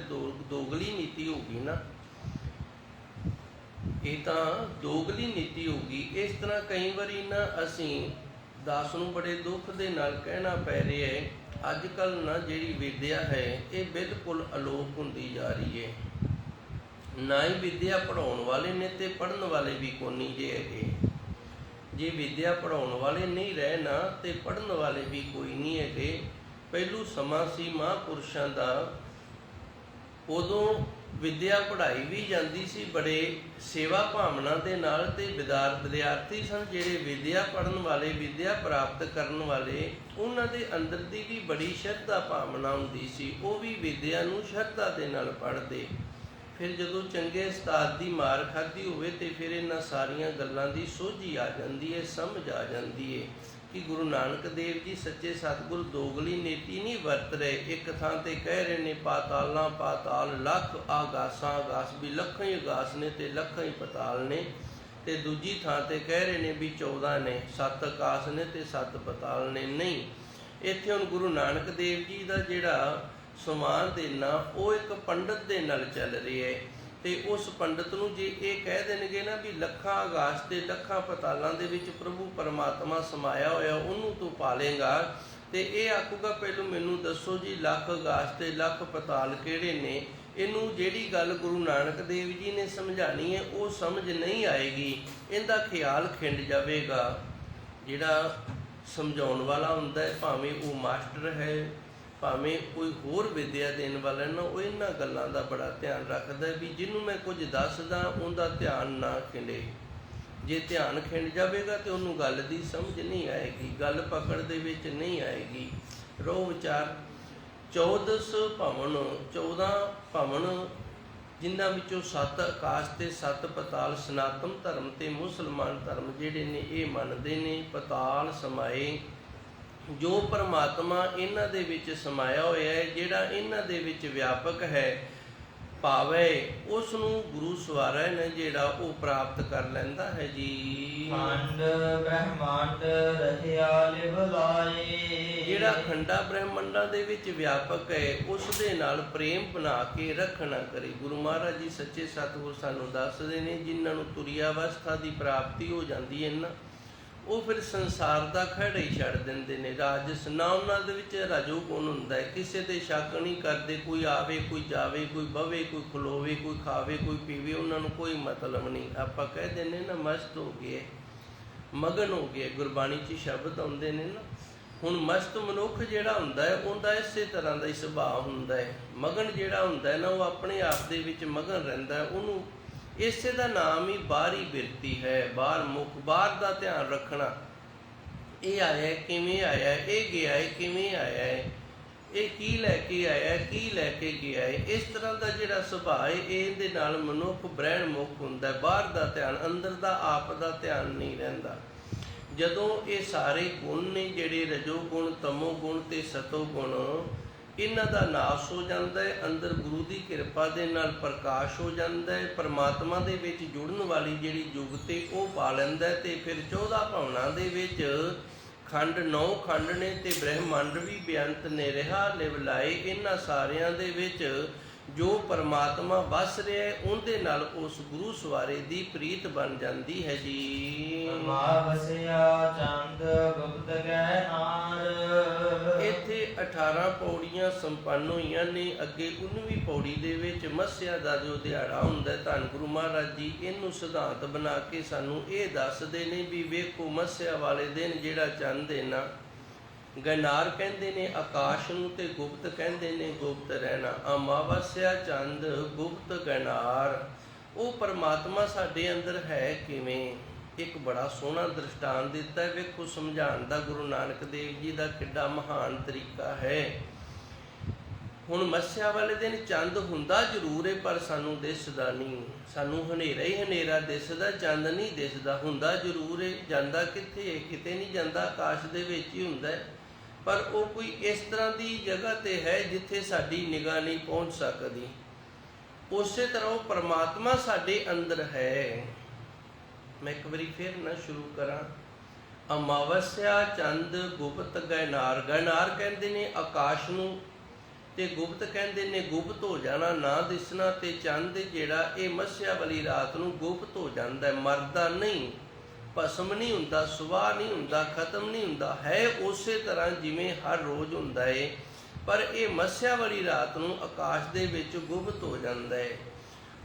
ਦੋਗਲੀ ਨੀਤੀ ਹੋਗੀ ਨਾ। ਇਹ ਤਾਂ ਦੋਗਲੀ ਨੀਤੀ ਹੋਗੀ। ਇਸ ਤਰ੍ਹਾਂ ਕਈ ਵਾਰੀ ਨਾ ਅਸੀਂ ਦਾਸ ਨੂੰ ਬੜੇ ਦੁੱਖ ਦੇ ਨਾਲ ਕਹਿਣਾ ਪੈ ਰਿਹਾ ਹੈ, ਅੱਜ ਕੱਲ੍ਹ ਨਾ ਜਿਹੜੀ ਵਿਦਿਆ ਹੈ ਇਹ ਬਿਲਕੁਲ ਅਲੋਪ ਹੁੰਦੀ ਜਾ ਰਹੀ ਹੈ। ਨਾ ਹੀ ਵਿਦਿਆ ਪੜ੍ਹਾਉਣ ਵਾਲੇ ਨੇ ਤੇ ਪੜ੍ਹਨ ਵਾਲੇ ਵੀ ਕੋਨੀ ਜੇ ਹੈਗੇ। ਜੇ ਵਿਦਿਆ ਪੜ੍ਹਾਉਣ ਵਾਲੇ ਨਹੀਂ ਰਹੇ ਨਾ ਤੇ ਪੜ੍ਹਨ ਵਾਲੇ ਵੀ ਕੋਈ ਨਹੀਂ ਹੈਗੇ। ਪਹਿਲੂ ਸਮਾਂ ਸੀ ਮਹਾਂਪੁਰਸ਼ਾਂ ਦਾ, ਉਦੋਂ ਵਿਦਿਆ ਪੜ੍ਹਾਈ ਵੀ ਜਾਂਦੀ ਸੀ ਬੜੇ ਸੇਵਾ ਭਾਵਨਾ ਦੇ ਨਾਲ, ਤੇ ਵਿਦਿਆਰਥੀ ਸਨ ਜਿਹੜੇ ਵਿਦਿਆ ਪੜ੍ਹਨ ਵਾਲੇ, ਵਿਦਿਆ ਪ੍ਰਾਪਤ ਕਰਨ ਵਾਲੇ, ਉਹਨਾਂ ਦੇ ਅੰਦਰ ਦੀ ਵੀ ਬੜੀ ਸ਼ਰਧਾ ਭਾਵਨਾ ਹੁੰਦੀ ਸੀ। ਉਹ ਵੀ ਵਿਦਿਆ ਨੂੰ ਸ਼ਰਧਾ ਦੇ ਨਾਲ ਪੜ੍ਹਦੇ। ਫਿਰ ਜਦੋਂ ਚੰਗੇ ਉਸਤਾਦ ਦੀ ਮਾਰ ਖਾਧੀ ਹੋਵੇ ਤੇ ਫਿਰ ਇਹਨਾਂ ਸਾਰੀਆਂ ਗੱਲਾਂ ਦੀ ਸੋਝੀ ਆ ਜਾਂਦੀ ਹੈ, ਸਮਝ ਆ ਜਾਂਦੀ ਹੈ ਕਿ ਗੁਰੂ ਨਾਨਕ ਦੇਵ ਜੀ ਸੱਚੇ ਸਤਿਗੁਰ ਦੋਗਲੀ ਨੀਤੀ ਨਹੀਂ ਵਰਤ ਰਹੇ। ਇੱਕ ਥਾਂ ਤੇ ਕਹਿ ਰਹੇ ਨੇ ਪਾਤਾਲਾਂ ਪਾਤਾਲ ਲੱਖ, ਆਗਾਸਾਂ ਆਗਾਸ ਵੀ ਲੱਖਾਂ ਹੀ ਆਗਾਸ ਨੇ ਤੇ ਲੱਖਾਂ ਹੀ ਪਤਾਲ ਨੇ, ਤੇ ਦੂਜੀ ਥਾਂ ਤੇ ਕਹਿ ਰਹੇ ਨੇ ਵੀ 14 ਨੇ, 7 ਆਕਾਸ਼ ਨੇ ਤੇ 7 ਪਤਾਲ ਨੇ। ਨਹੀਂ, ਇੱਥੇ ਹੁਣ ਗੁਰੂ ਨਾਨਕ ਦੇਵ ਜੀ ਦਾ ਜਿਹੜਾ ਸਮਾਨ ਦੇਣਾ ਉਹ ਇੱਕ ਪੰਡਤ ਦੇ ਨਾਲ ਚੱਲ ਰਿਹਾ ਹੈ, ਤੇ ਉਸ ਪੰਡਤ ਨੂੰ ਜੇ ਇਹ ਕਹਿ ਦੇਣਗੇ ਨਾ ਵੀ ਲੱਖਾਂ ਆਕਾਸ਼ ਤੇ ਲੱਖਾਂ ਪਤਾਲਾਂ ਦੇ ਵਿੱਚ ਪ੍ਰਭੂ ਪਰਮਾਤਮਾ ਸਮਾਇਆ ਹੋਇਆ, ਉਹਨੂੰ ਤੂੰ ਪਾਲੇਗਾ, ਤੇ ਇਹ ਆਖੂਗਾ ਪਹਿਲੋਂ ਮੈਨੂੰ ਦੱਸੋ ਜੀ ਲੱਖ ਆਕਾਸ਼ ਤੇ ਲੱਖ ਪਤਾਲ ਕਿਹੜੇ ਨੇ। ਇਹਨੂੰ ਜਿਹੜੀ ਗੱਲ ਗੁਰੂ ਨਾਨਕ ਦੇਵ ਜੀ ਨੇ ਸਮਝਾਣੀ ਹੈ ਉਹ ਸਮਝ ਨਹੀਂ ਆਏਗੀ, ਇਹਦਾ ਖਿਆਲ ਖਿੰਡ ਜਾਵੇਗਾ। ਜਿਹੜਾ ਸਮਝਾਉਣ ਵਾਲਾ ਹੁੰਦਾ ਹੈ, ਭਾਵੇਂ ਉਹ ਮਾਸਟਰ ਹੈ, ਭਾਵੇਂ ਕੋਈ ਹੋਰ ਵਿਦਿਆ ਦੇਣ ਵਾਲਾ ਨਾ, ਉਹ ਇਹਨਾਂ ਗੱਲਾਂ ਦਾ ਬੜਾ ਧਿਆਨ ਰੱਖਦਾ ਵੀ ਜਿਹਨੂੰ ਮੈਂ ਕੁਝ ਦੱਸਦਾ ਉਹਦਾ ਧਿਆਨ ਨਾ ਖਿੰਡੇ। ਜੇ ਧਿਆਨ ਖਿੰਡ ਜਾਵੇਗਾ ਤੇ ਉਹਨੂੰ ਗੱਲ ਦੀ ਸਮਝ ਨਹੀਂ ਆਏਗੀ, ਗੱਲ ਪਕੜ ਦੇ ਵਿੱਚ ਨਹੀਂ ਆਏਗੀ। ਰੋ ਵਿਚਾਰ 14 ਭਵਨ ਜਿਨ੍ਹਾਂ ਵਿੱਚੋਂ 7 ਆਕਾਸ਼ ਤੇ 7 ਪਤਾਲ ਸਨਾਤਨ ਧਰਮ ਤੇ ਮੁਸਲਮਾਨ ਧਰਮ ਜਿਹੜੇ ਨੇ ਇਹ ਮੰਨਦੇ ਨੇ ਪਤਾਲ ਸਮਾਏ। ਜੋ ਪਰਮਾਤਮਾ ਇਹਨਾਂ ਦੇ ਵਿੱਚ ਸਮਾਇਆ ਹੋਇਆ ਹੈ, ਜਿਹੜਾ ਇਹਨਾਂ ਦੇ ਵਿੱਚ ਵਿਆਪਕ ਹੈ, ਭਾਵੇਂ ਉਸ ਨੂੰ ਗੁਰੂ ਸਵਾਰਾ ਨੇ ਜਿਹੜਾ ਉਹ ਪ੍ਰਾਪਤ ਕਰ ਲੈਂਦਾ ਹੈ ਜੀ। ਖੰਡ ਬ੍ਰਹਮੰਡ ਰਹਿਆ ਲਿਵ ਲਾਏ। ਜਿਹੜਾ ਖੰਡਾ ਬ੍ਰਹਮੰਡਾਂ ਦੇ ਵਿੱਚ ਵਿਆਪਕ ਹੈ ਉਸ ਦੇ ਨਾਲ ਪ੍ਰੇਮ ਬਣਾ ਕੇ ਰੱਖਣਾ ਕਰੇ। ਗੁਰੂ ਮਹਾਰਾਜ ਜੀ ਸੱਚੇ ਸਤਿਗੁਰ ਸਾਨੂੰ ਦੱਸਦੇ ਨੇ ਜਿਨ੍ਹਾਂ ਨੂੰ ਤੁਰੀ ਅਵਸਥਾ ਦੀ ਪ੍ਰਾਪਤੀ ਹੋ ਜਾਂਦੀ ਹੈ ਨਾ, ਉਹ ਫਿਰ ਸੰਸਾਰ ਦਾ ਖਹਿੜਾ ਹੀ ਛੱਡ ਦਿੰਦੇ ਨੇ। ਰਾਜਸ ਨਾ ਉਹਨਾਂ ਦੇ ਵਿੱਚ ਰਜੋ ਗੁਣ ਹੁੰਦਾ ਹੈ, ਕਿਸੇ ਤੇ ਸ਼ੱਕ ਨਹੀਂ ਕਰਦੇ। ਕੋਈ ਆਵੇ ਕੋਈ ਜਾਵੇ, ਕੋਈ ਬਵੇ ਕੋਈ ਖਲੋਵੇ, ਕੋਈ ਖਾਵੇ ਕੋਈ ਪੀਵੇ, ਉਹਨਾਂ ਨੂੰ ਕੋਈ ਮਤਲਬ ਨਹੀਂ। ਆਪਾਂ ਕਹਿ ਦਿੰਦੇ ਨਾ ਮਸਤ ਹੋ ਗਏ, ਮਗਨ ਹੋ ਗਏ। ਗੁਰਬਾਣੀ 'ਚ ਸ਼ਬਦ ਆਉਂਦੇ ਨੇ ਨਾ। ਹੁਣ ਮਸਤ ਮਨੁੱਖ ਜਿਹੜਾ ਹੁੰਦਾ ਹੈ ਉਹਦਾ ਇਸੇ ਤਰ੍ਹਾਂ ਦਾ ਹੀ ਸੁਭਾਅ ਹੁੰਦਾ ਹੈ। ਮਗਨ ਜਿਹੜਾ ਹੁੰਦਾ ਹੈ ਨਾ, ਉਹ ਆਪਣੇ ਆਪ ਦੇ ਵਿੱਚ ਮਗਨ ਰਹਿੰਦਾ ਹੈ। ਉਹਨੂੰ ਇਸੇ ਦਾ ਨਾਮ ਹੀ ਬਾਹਰੀ ਬਿਰਤੀ ਹੈ, ਬਾਹਰ ਮੁਖ, ਬਾਹਰ ਦਾ ਧਿਆਨ ਰੱਖਣਾ। ਇਹ ਆਇਆ ਕਿਵੇਂ ਆਇਆ, ਇਹ ਗਿਆ ਹੈ ਕਿਵੇਂ ਆਇਆ ਹੈ, ਇਹ ਕੀ ਲੈ ਕੇ ਆਇਆ, ਕੀ ਲੈ ਕੇ ਗਿਆ ਹੈ। ਇਸ ਤਰ੍ਹਾਂ ਦਾ ਜਿਹੜਾ ਸੁਭਾਅ ਹੈ ਇਹਦੇ ਨਾਲ ਮਨੁੱਖ ਬ੍ਰਹਿਣ ਮੁਖ ਹੁੰਦਾ ਹੈ। ਬਾਹਰ ਦਾ ਧਿਆਨ, ਅੰਦਰ ਦਾ ਆਪ ਦਾ ਧਿਆਨ ਨਹੀਂ ਰਹਿੰਦਾ। ਜਦੋਂ ਇਹ ਸਾਰੇ ਗੁਣ ਨੇ ਜਿਹੜੇ ਰਜੋ ਗੁਣ, ਤਮੋ ਗੁਣ ਤੇ ਸਤੋ ਗੁਣ, ਇਹਨਾਂ ਦਾ ਨਾਸ਼ ਹੋ ਜਾਂਦਾ ਹੈ, ਅੰਦਰ ਗੁਰੂ ਦੀ ਕਿਰਪਾ ਦੇ ਨਾਲ ਪ੍ਰਕਾਸ਼ ਹੋ ਜਾਂਦਾ ਹੈ, ਪਰਮਾਤਮਾ ਦੇ ਵਿੱਚ ਜੁੜਨ ਵਾਲੀ ਜਿਹੜੀ ਜੁਗਤੀ ਉਹ ਪਾ ਲੈਂਦਾ ਹੈ। ਤੇ ਫਿਰ 14 ਭਵਨਾਂ ਦੇ ਵਿੱਚ ਖੰਡ 9 ਖੰਡ ਨੇ ਤੇ ਬ੍ਰਹਮੰਡ ਵੀ ਬੇਅੰਤ ਨੇ ਰਿਹਾ ਲਿਵ ਲਾਏ। ਇਹਨਾਂ ਸਾਰਿਆਂ ਦੇ ਵਿੱਚ ਜੋ ਪਰਮਾਤਮਾ ਵਸ ਰਿਹਾ ਹੈ ਉਹਦੇ ਨਾਲ ਉਸ ਗੁਰੂ ਸਵਾਰੇ ਦੀ ਪ੍ਰੀਤ ਬਣ ਜਾਂਦੀ ਹੈ ਜੀ। ਵਸਿਆ ਚੰਦ ਗੁਪਤ ਗਹਿਨਾਰ। ਇੱਥੇ 18 ਪੌੜੀਆਂ ਸੰਪੰਨ ਹੋਈਆਂ ਨੇ। ਅੱਗੇ 19ਵੀਂ ਪੌੜੀ ਦੇ ਵਿੱਚ ਮੱਸਿਆ ਦਾ ਜੋ ਦਿਹਾੜਾ ਹੁੰਦਾ ਹੈ, ਧੰਨ ਗੁਰੂ ਮਹਾਰਾਜ ਜੀ ਇਹਨੂੰ ਸਿਧਾਂਤ ਬਣਾ ਕੇ ਸਾਨੂੰ ਇਹ ਦੱਸਦੇ ਨੇ ਵੀ ਵੇਖੋ ਮੱਸਿਆ ਵਾਲੇ ਦਿਨ ਜਿਹੜਾ ਚੰਦ ਹੈ ਨਾ, ਗੈਨਾਰ ਕਹਿੰਦੇ ਨੇ ਆਕਾਸ਼ ਨੂੰ ਤੇ ਗੁਪਤ ਕਹਿੰਦੇ ਨੇ ਗੁਪਤ ਰਹਿਣਾ। ਅਮਾਵਸਿਆ ਚੰਦ ਗੁਪਤ ਗੈਨਾਰ, ਉਹ ਪਰਮਾਤਮਾ ਸਾਡੇ ਅੰਦਰ ਹੈ ਕਿਵੇਂ। ਇੱਕ ਬੜਾ ਸੋਹਣਾ ਦ੍ਰਿਸ਼ਟਾਂਤ ਦਿੱਤਾ ਹੈ। ਵੇਖੋ ਸਮਝਾਉਣ ਦਾ ਗੁਰੂ ਨਾਨਕ ਦੇਵ ਜੀ ਦਾ ਕਿੱਡਾ ਮਹਾਨ ਤਰੀਕਾ ਹੈ। ਹੁਣ ਮੱਸਿਆ ਵਾਲੇ ਦਿਨ ਚੰਦ ਹੁੰਦਾ ਜ਼ਰੂਰ ਹੈ ਪਰ ਸਾਨੂੰ ਦਿਸਦਾ ਨਹੀਂ। ਸਾਨੂੰ ਹਨੇਰਾ ਹੀ ਹਨੇਰਾ ਦਿਸਦਾ, ਚੰਦ ਨਹੀਂ ਦਿਸਦਾ। ਹੁੰਦਾ ਜ਼ਰੂਰ ਹੈ, ਜਾਂਦਾ ਕਿੱਥੇ ਹੈ, ਕਿਤੇ ਨਹੀਂ ਜਾਂਦਾ, ਆਕਾਸ਼ ਦੇ ਵਿੱਚ ਹੀ ਹੁੰਦਾ ਹੈ। ਪਰ ਉਹ ਕੋਈ ਇਸ ਤਰ੍ਹਾਂ ਦੀ ਜਗ੍ਹਾ ਤੇ ਹੈ ਜਿੱਥੇ ਸਾਡੀ ਨਿਗਾਹ ਨਹੀਂ ਪਹੁੰਚ ਸਕਦੀ। ਉਸੇ ਤਰ੍ਹਾਂ ਉਹ ਪਰਮਾਤਮਾ ਸਾਡੇ ਅੰਦਰ ਹੈ। ਮੈਂ ਇੱਕ ਵਾਰੀ ਫਿਰ ਨਾ ਸ਼ੁਰੂ ਕਰਾਂ। ਅਮਾਵਸਿਆ ਚੰਦ ਗੁਪਤ ਗੈਨਾਰ। ਗੈਨਾਰ ਕਹਿੰਦੇ ਨੇ ਆਕਾਸ਼ ਨੂੰ ਤੇ ਗੁਪਤ ਕਹਿੰਦੇ ਨੇ ਗੁਪਤ ਹੋ ਜਾਣਾ, ਨਾ ਦਿਸਣਾ। ਤੇ ਚੰਦ ਜਿਹੜਾ ਇਹ ਮੱਸਿਆ ਵਾਲੀ ਰਾਤ ਨੂੰ ਗੁਪਤ ਹੋ ਜਾਂਦਾ, ਮਰਦਾ ਨਹੀਂ, ਭਸਮ ਨਹੀਂ ਹੁੰਦਾ, ਸੁਆਹ ਨਹੀਂ ਹੁੰਦਾ, ਖਤਮ ਨਹੀਂ ਹੁੰਦਾ, ਹੈ ਉਸੇ ਤਰ੍ਹਾਂ ਜਿਵੇਂ ਹਰ ਰੋਜ਼ ਹੁੰਦਾ ਹੈ। ਪਰ ਇਹ ਮੱਸਿਆ ਵਾਲੀ ਰਾਤ ਨੂੰ ਆਕਾਸ਼ ਦੇ ਵਿੱਚ ਗੁਪਤ ਹੋ ਜਾਂਦਾ ਹੈ।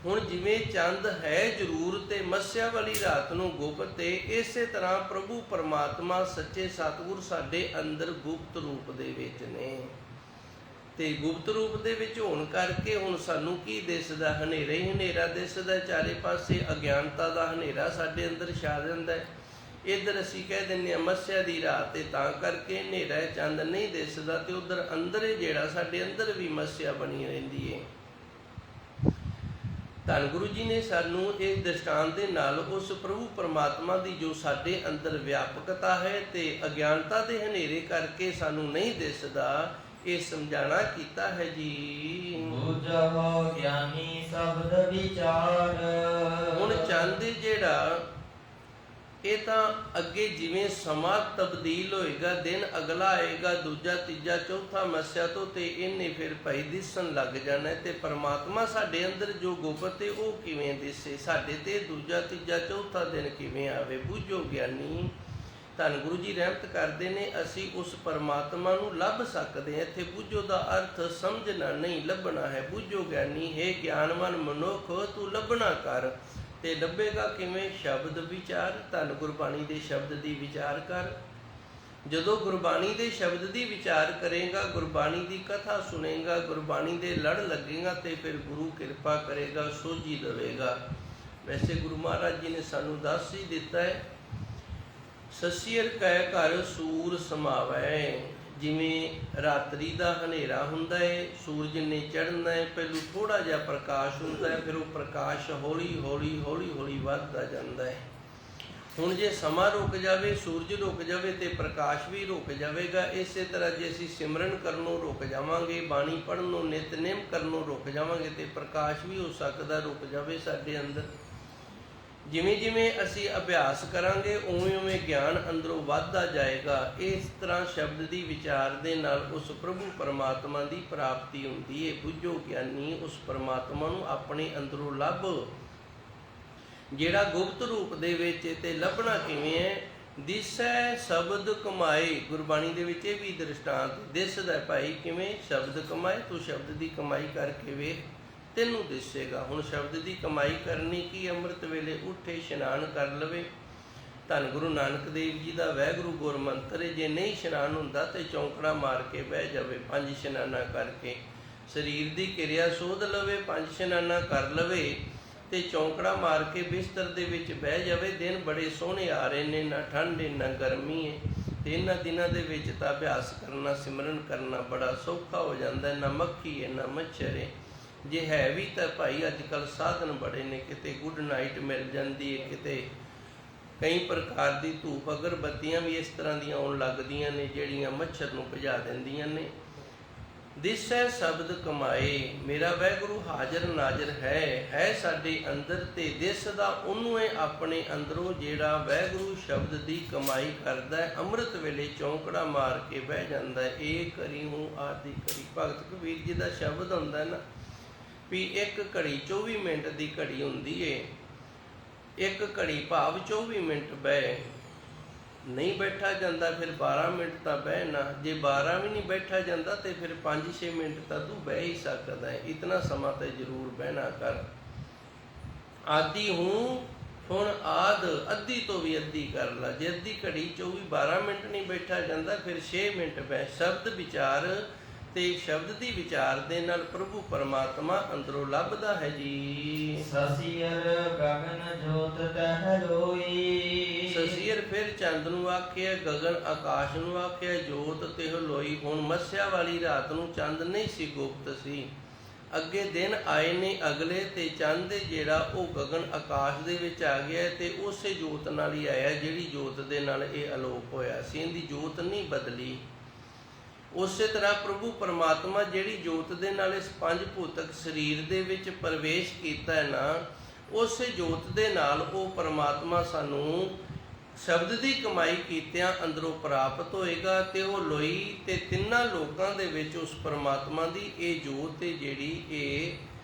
ਹੁਣ ਜਿਵੇਂ ਚੰਦ ਹੈ ਜ਼ਰੂਰ ਤੇ ਮੱਸਿਆ ਵਾਲੀ ਰਾਤ ਨੂੰ ਗੁਪਤ ਹੈ, ਇਸੇ ਤਰ੍ਹਾਂ ਪ੍ਰਭੂ ਪਰਮਾਤਮਾ ਸੱਚੇ ਸਤਿਗੁਰ ਸਾਡੇ ਅੰਦਰ ਗੁਪਤ ਰੂਪ ਦੇ ਵਿੱਚ ਨੇ। ਤੇ ਗੁਪਤ ਰੂਪ ਦੇ ਵਿੱਚ ਹੋਣ ਕਰਕੇ ਹੁਣ ਸਾਨੂੰ ਕੀ ਦਿਸਦਾ, ਹਨੇਰਾ ਹੀ ਹਨੇਰਾ ਦਿਸਦਾ। ਚਾਰੇ ਪਾਸੇ ਅਗਿਆਨਤਾ ਦਾ ਹਨੇਰਾ ਸਾਡੇ ਅੰਦਰ ਛਾ ਜਾਂਦਾ ਹੈ। ਇੱਧਰ ਅਸੀਂ ਕਹਿ ਦਿੰਦੇ ਹਾਂ ਮੱਸਿਆ ਦੀ ਰਾਤ ਤੇ ਤਾਂ ਕਰਕੇ ਹਨੇਰਾ ਚੰਦ ਨਹੀਂ ਦਿਸਦਾ, ਤੇ ਉਧਰ ਅੰਦਰ ਜਿਹੜਾ ਸਾਡੇ ਅੰਦਰ ਵੀ ਮੱਸਿਆ ਬਣੀ ਰਹਿੰਦੀ ਹੈ। ਧੰਨ ਗੁਰੂ ਜੀ ਨੇ ਸਾਨੂੰ ਇਸ ਦ੍ਰਿਸ਼ਟਾਂਤ ਦੇ ਨਾਲ ਉਸ ਪ੍ਰਭੂ ਪਰਮਾਤਮਾ ਦੀ ਜੋ ਸਾਡੇ ਅੰਦਰ ਵਿਆਪਕਤਾ ਹੈ ਤੇ ਅਗਿਆਨਤਾ ਦੇ ਹਨੇਰੇ ਕਰਕੇ ਸਾਨੂੰ ਨਹੀਂ ਦਿਸਦਾ, ਇਹ ਸਮਝਾਣਾ ਕੀਤਾ ਹੈ ਜੀ। ਬੁਝੋ ਗਿਆਨੀ ਸ਼ਬਦ ਵਿਚਾਰ। ਹੁਣ ਚੰਦ ਜਿਹੜਾ ਇਹ ਤਾਂ ਅੱਗੇ ਜਿਵੇਂ ਸਮਾਂ ਤਬਦੀਲ ਹੋਏਗਾ, ਦਿਨ ਅਗਲਾ ਆਏਗਾ, ਦੂਜਾ ਤੀਜਾ ਚੌਥਾ ਮੱਸਿਆ ਤੋਂ, ਤੇ ਇਹਨੇ ਫਿਰ ਭਾਈ ਦਿਸਣ ਲੱਗ ਜਾਣਾ। ਤੇ ਪਰਮਾਤਮਾ ਸਾਡੇ ਅੰਦਰ ਜੋ ਗੁਪਤ ਹੈ ਉਹ ਕਿਵੇਂ ਦਿਸੇ ਸਾਡੇ ਤੇ, ਦੂਜਾ ਤੀਜਾ ਚੌਥਾ ਦਿਨ ਕਿਵੇਂ ਆਵੇ। ਬੁਝੋ ਗਿਆਨੀ। ਧੰਨ ਗੁਰੂ ਜੀ ਰਹਿਮਤ ਕਰਦੇ ਨੇ ਅਸੀਂ ਉਸ ਪਰਮਾਤਮਾ ਨੂੰ ਲੱਭ ਸਕਦੇ ਹਾਂ। ਇੱਥੇ ਬੁਝੋ ਦਾ ਅਰਥ ਸਮਝਣਾ ਨਹੀਂ, ਲੱਭਣਾ ਹੈ। ਬੁਝੋ ਗਿਆਨੀ ਹੈ ਗਿਆਨਵਾਨ ਮਨੁੱਖ, ਤੂੰ ਲੱਭਣਾ ਕਰ। ਤੇ ਲੱਭੇਗਾ ਕਿਵੇਂ? ਸ਼ਬਦ ਵਿਚਾਰ। ਧੰਨ ਗੁਰਬਾਣੀ ਦੇ ਸ਼ਬਦ ਦੀ ਵਿਚਾਰ ਕਰ। ਜਦੋਂ ਗੁਰਬਾਣੀ ਦੇ ਸ਼ਬਦ ਦੀ ਵਿਚਾਰ ਕਰੇਗਾ, ਗੁਰਬਾਣੀ ਦੀ ਕਥਾ ਸੁਣੇਗਾ, ਗੁਰਬਾਣੀ ਦੇ ਲੜ ਲੱਗੇਗਾ ਤੇ ਫਿਰ ਗੁਰੂ ਕਿਰਪਾ ਕਰੇਗਾ, ਸੋਝੀ ਦੇਵੇਗਾ। ਵੈਸੇ ਗੁਰੂ ਮਹਾਰਾਜ ਜੀ ਨੇ ਸਾਨੂੰ ਦੱਸ ਹੀ ਦਿੱਤਾ ਹੈ, ਸਸੀਅਰ ਕੈ ਘਰ ਸੂਰ ਸਮਾਵੈ। ਜਿਵੇਂ ਰਾਤਰੀ ਦਾ ਹਨੇਰਾ ਹੁੰਦਾ ਹੈ, ਸੂਰਜ ਨੇ ਚੜ੍ਹਨਾ ਹੈ, ਪਹਿਲੂ ਥੋੜ੍ਹਾ ਜਿਹਾ ਪ੍ਰਕਾਸ਼ ਹੁੰਦਾ ਹੈ, ਫਿਰ ਉਹ ਪ੍ਰਕਾਸ਼ ਹੌਲੀ ਹੌਲੀ ਹੌਲੀ ਹੌਲੀ ਵੱਧਦਾ ਜਾਂਦਾ ਹੈ। ਹੁਣ ਜੇ ਸਮਾਂ ਰੁਕ ਜਾਵੇ, ਸੂਰਜ ਰੁਕ ਜਾਵੇ ਤੇ ਪ੍ਰਕਾਸ਼ ਵੀ ਰੁਕ ਜਾਵੇਗਾ। ਇਸੇ ਤਰ੍ਹਾਂ ਜੇ ਅਸੀਂ ਸਿਮਰਨ ਕਰਨੋਂ ਰੁਕ ਜਾਵਾਂਗੇ, ਬਾਣੀ ਪੜ੍ਹਨੋਂ, ਨਿਤਨੇਮ ਕਰਨੋਂ ਰੁਕ ਜਾਵਾਂਗੇ ਤੇ ਪ੍ਰਕਾਸ਼ ਵੀ ਹੋ ਸਕਦਾ ਰੁਕ ਜਾਵੇ ਸਾਡੇ ਅੰਦਰ। ਜਿਵੇਂ ਜਿਵੇਂ ਅਸੀਂ ਅਭਿਆਸ ਕਰਾਂਗੇ ਉਵੇਂ ਉਵੇਂ ਗਿਆਨ ਅੰਦਰੋਂ ਵੱਧਦਾ ਜਾਏਗਾ। ਇਸ ਤਰ੍ਹਾਂ ਸ਼ਬਦ ਦੀ ਵਿਚਾਰ ਦੇ ਨਾਲ ਉਸ ਪ੍ਰਭੂ ਪਰਮਾਤਮਾ ਦੀ ਪ੍ਰਾਪਤੀ ਹੁੰਦੀ ਹੈ। ਬੁੱਝੋ ਗਿਆਨੀ, ਉਸ ਪਰਮਾਤਮਾ ਨੂੰ ਆਪਣੇ ਅੰਦਰੋਂ ਲੱਭ, ਜਿਹੜਾ ਗੁਪਤ ਰੂਪ ਦੇ ਵਿੱਚ। ਤੇ ਲੱਭਣਾ ਕਿਵੇਂ ਹੈ? ਦਿਸੈ ਸ਼ਬਦ ਕਮਾਏ। ਗੁਰਬਾਣੀ ਦੇ ਵਿੱਚ ਇਹ ਵੀ ਦ੍ਰਿਸ਼ਟਾਂਤ ਦਿਸਦਾ ਭਾਈ ਕਿਵੇਂ? ਸ਼ਬਦ ਕਮਾਏ। ਤੂੰ ਸ਼ਬਦ ਦੀ ਕਮਾਈ ਕਰਕੇ ਵੇਖ, ਤੈਨੂੰ ਦਿਸੇਗਾ। ਹੁਣ ਸ਼ਬਦ ਦੀ ਕਮਾਈ ਕਰਨੀ ਕੀ? ਅੰਮ੍ਰਿਤ ਵੇਲੇ ਉੱਠੇ, ਇਸ਼ਨਾਨ ਕਰ ਲਵੇ। ਧੰਨ ਗੁਰੂ ਨਾਨਕ ਦੇਵ ਜੀ ਦਾ ਵਾਹਿਗੁਰੂ ਗੁਰ ਮੰਤਰ ਹੈ। ਜੇ ਨਹੀਂ ਇਸ਼ਨਾਨ ਹੁੰਦਾ ਤੇ ਚੌਂਕੜਾ ਮਾਰ ਕੇ ਬਹਿ ਜਾਵੇ, 5 ਇਸ਼ਨਾਨਾਂ ਕਰਕੇ ਸਰੀਰ ਦੀ ਕਿਰਿਆ ਸੋਧ ਲਵੇ, 5 ਇਸ਼ਨਾਨਾਂ ਕਰ ਲਵੇ ਤੇ ਚੌਂਕੜਾ ਮਾਰ ਕੇ ਬਿਸਤਰ ਦੇ ਵਿੱਚ ਬਹਿ ਜਾਵੇ। ਦਿਨ ਬੜੇ ਸੋਹਣੇ ਆ ਰਹੇ ਨੇ, ਨਾ ਠੰਡ ਹੈ ਨਾ ਗਰਮੀ ਹੈ, ਤੇ ਇਹਨਾਂ ਦਿਨਾਂ ਦੇ ਵਿੱਚ ਤਾਂ ਅਭਿਆਸ ਕਰਨਾ, ਸਿਮਰਨ ਕਰਨਾ ਬੜਾ ਸੌਖਾ ਹੋ ਜਾਂਦਾ। ਨਾ ਮੱਖੀ ਹੈ ਨਾ ਮੱਛਰ ਹੈ। ਜੇ ਹੈ ਵੀ ਤਾਂ ਭਾਈ ਅੱਜ ਕੱਲ੍ਹ ਸਾਧਨ ਬੜੇ ਨੇ, ਕਿਤੇ ਗੁੱਡ ਨਾਈਟ ਮਿਲ ਜਾਂਦੀ ਹੈ, ਕਿਤੇ ਕਈ ਪ੍ਰਕਾਰ ਦੀ ਧੂਪ ਅਗਰਬੱਤੀਆਂ ਵੀ ਇਸ ਤਰ੍ਹਾਂ ਦੀਆਂ ਆਉਣ ਲੱਗਦੀਆਂ ਨੇ ਜਿਹੜੀਆਂ ਮੱਛਰ ਨੂੰ ਭਜਾ ਦਿੰਦੀਆਂ ਨੇ। ਦਿਸੈ ਸ਼ਬਦ ਕਮਾਏ। ਮੇਰਾ ਵਾਹਿਗੁਰੂ ਹਾਜ਼ਰ ਨਾਜ਼ਰ ਹੈ ਸਾਡੇ ਅੰਦਰ, ਤੇ ਦਿਸਦਾ ਉਹਨੂੰ ਹੈ ਆਪਣੇ ਅੰਦਰੋਂ ਜਿਹੜਾ ਵਾਹਿਗੁਰੂ ਸ਼ਬਦ ਦੀ ਕਮਾਈ ਕਰਦਾ ਹੈ। ਅੰਮ੍ਰਿਤ ਵੇਲੇ ਚੌਂਕੜਾ ਮਾਰ ਕੇ ਬਹਿ ਜਾਂਦਾ ਹੈ। ਇਹ ਕਰੀ ਹੂੰ ਆਦਿ ਕਰੀ। ਭਗਤ ਕਬੀਰ ਜੀ ਦਾ ਸ਼ਬਦ ਹੁੰਦਾ ਨਾ ਵੀ ਇੱਕ ਘੜੀ 24 ਮਿੰਟ ਦੀ ਘੜੀ ਹੁੰਦੀ ਏ। ਇੱਕ ਘੜੀ ਭਾਵ 24 ਮਿੰਟ ਬਹਿ, ਨਹੀਂ ਬੈਠਾ ਜਾਂਦਾ ਫਿਰ 12 ਮਿੰਟ ਤਾਂ ਬਹਿਣਾ। ਜੇ 12 ਵੀ ਨਹੀਂ ਬੈਠਾ ਜਾਂਦਾ ਤੇ ਫਿਰ 5-6 ਮਿੰਟ ਤਾਂ ਤੂੰ ਬਹਿ ਹੀ ਸਕਦਾ ਹੈ। ਇਤਨਾ ਸਮਾਂ ਤਾਂ ਜ਼ਰੂਰ ਬਹਿਣਾ ਕਰ। ਆਦਿ ਹੂੰ, ਹੁਣ ਆਦ ਅੱਧੀ ਤੋਂ ਵੀ ਅੱਧੀ ਕਰ ਲਾ। ਜੇ ਅੱਧੀ ਘੜੀ 12 ਮਿੰਟ ਨਹੀਂ ਬੈਠਾ ਜਾਂਦਾ ਫਿਰ 6 ਮਿੰਟ ਬਹਿ। ਸ਼ਬਦ ਵਿਚਾਰ ਤੇ ਸ਼ਬਦ ਦੀ ਵਿਚਾਰ ਦੇ ਨਾਲ ਪ੍ਰਭੂ ਪਰਮਾਤਮਾ ਅੰਦਰੋਂ ਲੱਭਦਾ ਹੈ ਜੀ। ਸਸੀਅਰ ਗਗਨ ਜੋਤ ਤਹਿ ਲੋਈ। ਸਸੀਅਰ ਫਿਰ ਚੰਦ ਨੂੰ ਆਖਿਆ, ਗਗਨ ਆਕਾਸ਼ ਨੂੰ ਆਖਿਆ, ਜੋਤ ਤਿਹ ਲੋਈ। ਹੁਣ ਮੱਸਿਆ ਵਾਲੀ ਰਾਤ ਨੂੰ ਚੰਦ ਨਹੀਂ ਸੀ, ਗੁਪਤ ਸੀ। ਅੱਗੇ ਦਿਨ ਆਏ ਨੇ ਅਗਲੇ, ਤੇ ਚੰਦ ਜਿਹੜਾ ਉਹ ਗਗਨ ਆਕਾਸ਼ ਦੇ ਵਿੱਚ ਆ ਗਿਆ ਤੇ ਉਸੇ ਜੋਤ ਨਾਲ ਹੀ ਆਇਆ ਜਿਹੜੀ ਜੋਤ ਦੇ ਨਾਲ ਇਹ ਅਲੋਪ ਹੋਇਆ ਸੀ। ਇਹਦੀ ਜੋਤ ਨਹੀਂ ਬਦਲੀ। ਉਸੇ ਤਰ੍ਹਾਂ ਪ੍ਰਭੂ ਪਰਮਾਤਮਾ ਜਿਹੜੀ ਜੋਤ ਦੇ ਨਾਲ ਇਸ 5 ਭੂਤਕ ਸਰੀਰ ਦੇ ਵਿੱਚ ਪ੍ਰਵੇਸ਼ ਕੀਤਾ ਹੈ ਨਾ, ਉਸੇ ਜੋਤ ਦੇ ਨਾਲ ਉਹ ਪਰਮਾਤਮਾ ਸਾਨੂੰ ਸ਼ਬਦ ਦੀ ਕਮਾਈ ਕੀਤਿਆਂ ਅੰਦਰੋਂ ਪ੍ਰਾਪਤ ਹੋਏਗਾ। ਤੇ ਉਹ ਲੋਈ ਤੇ ਤਿੰਨਾਂ ਲੋਕਾਂ ਦੇ ਵਿੱਚ ਉਸ ਪਰਮਾਤਮਾ ਦੀ ਇਹ ਜੋਤ ਹੈ ਜਿਹੜੀ ਇਹ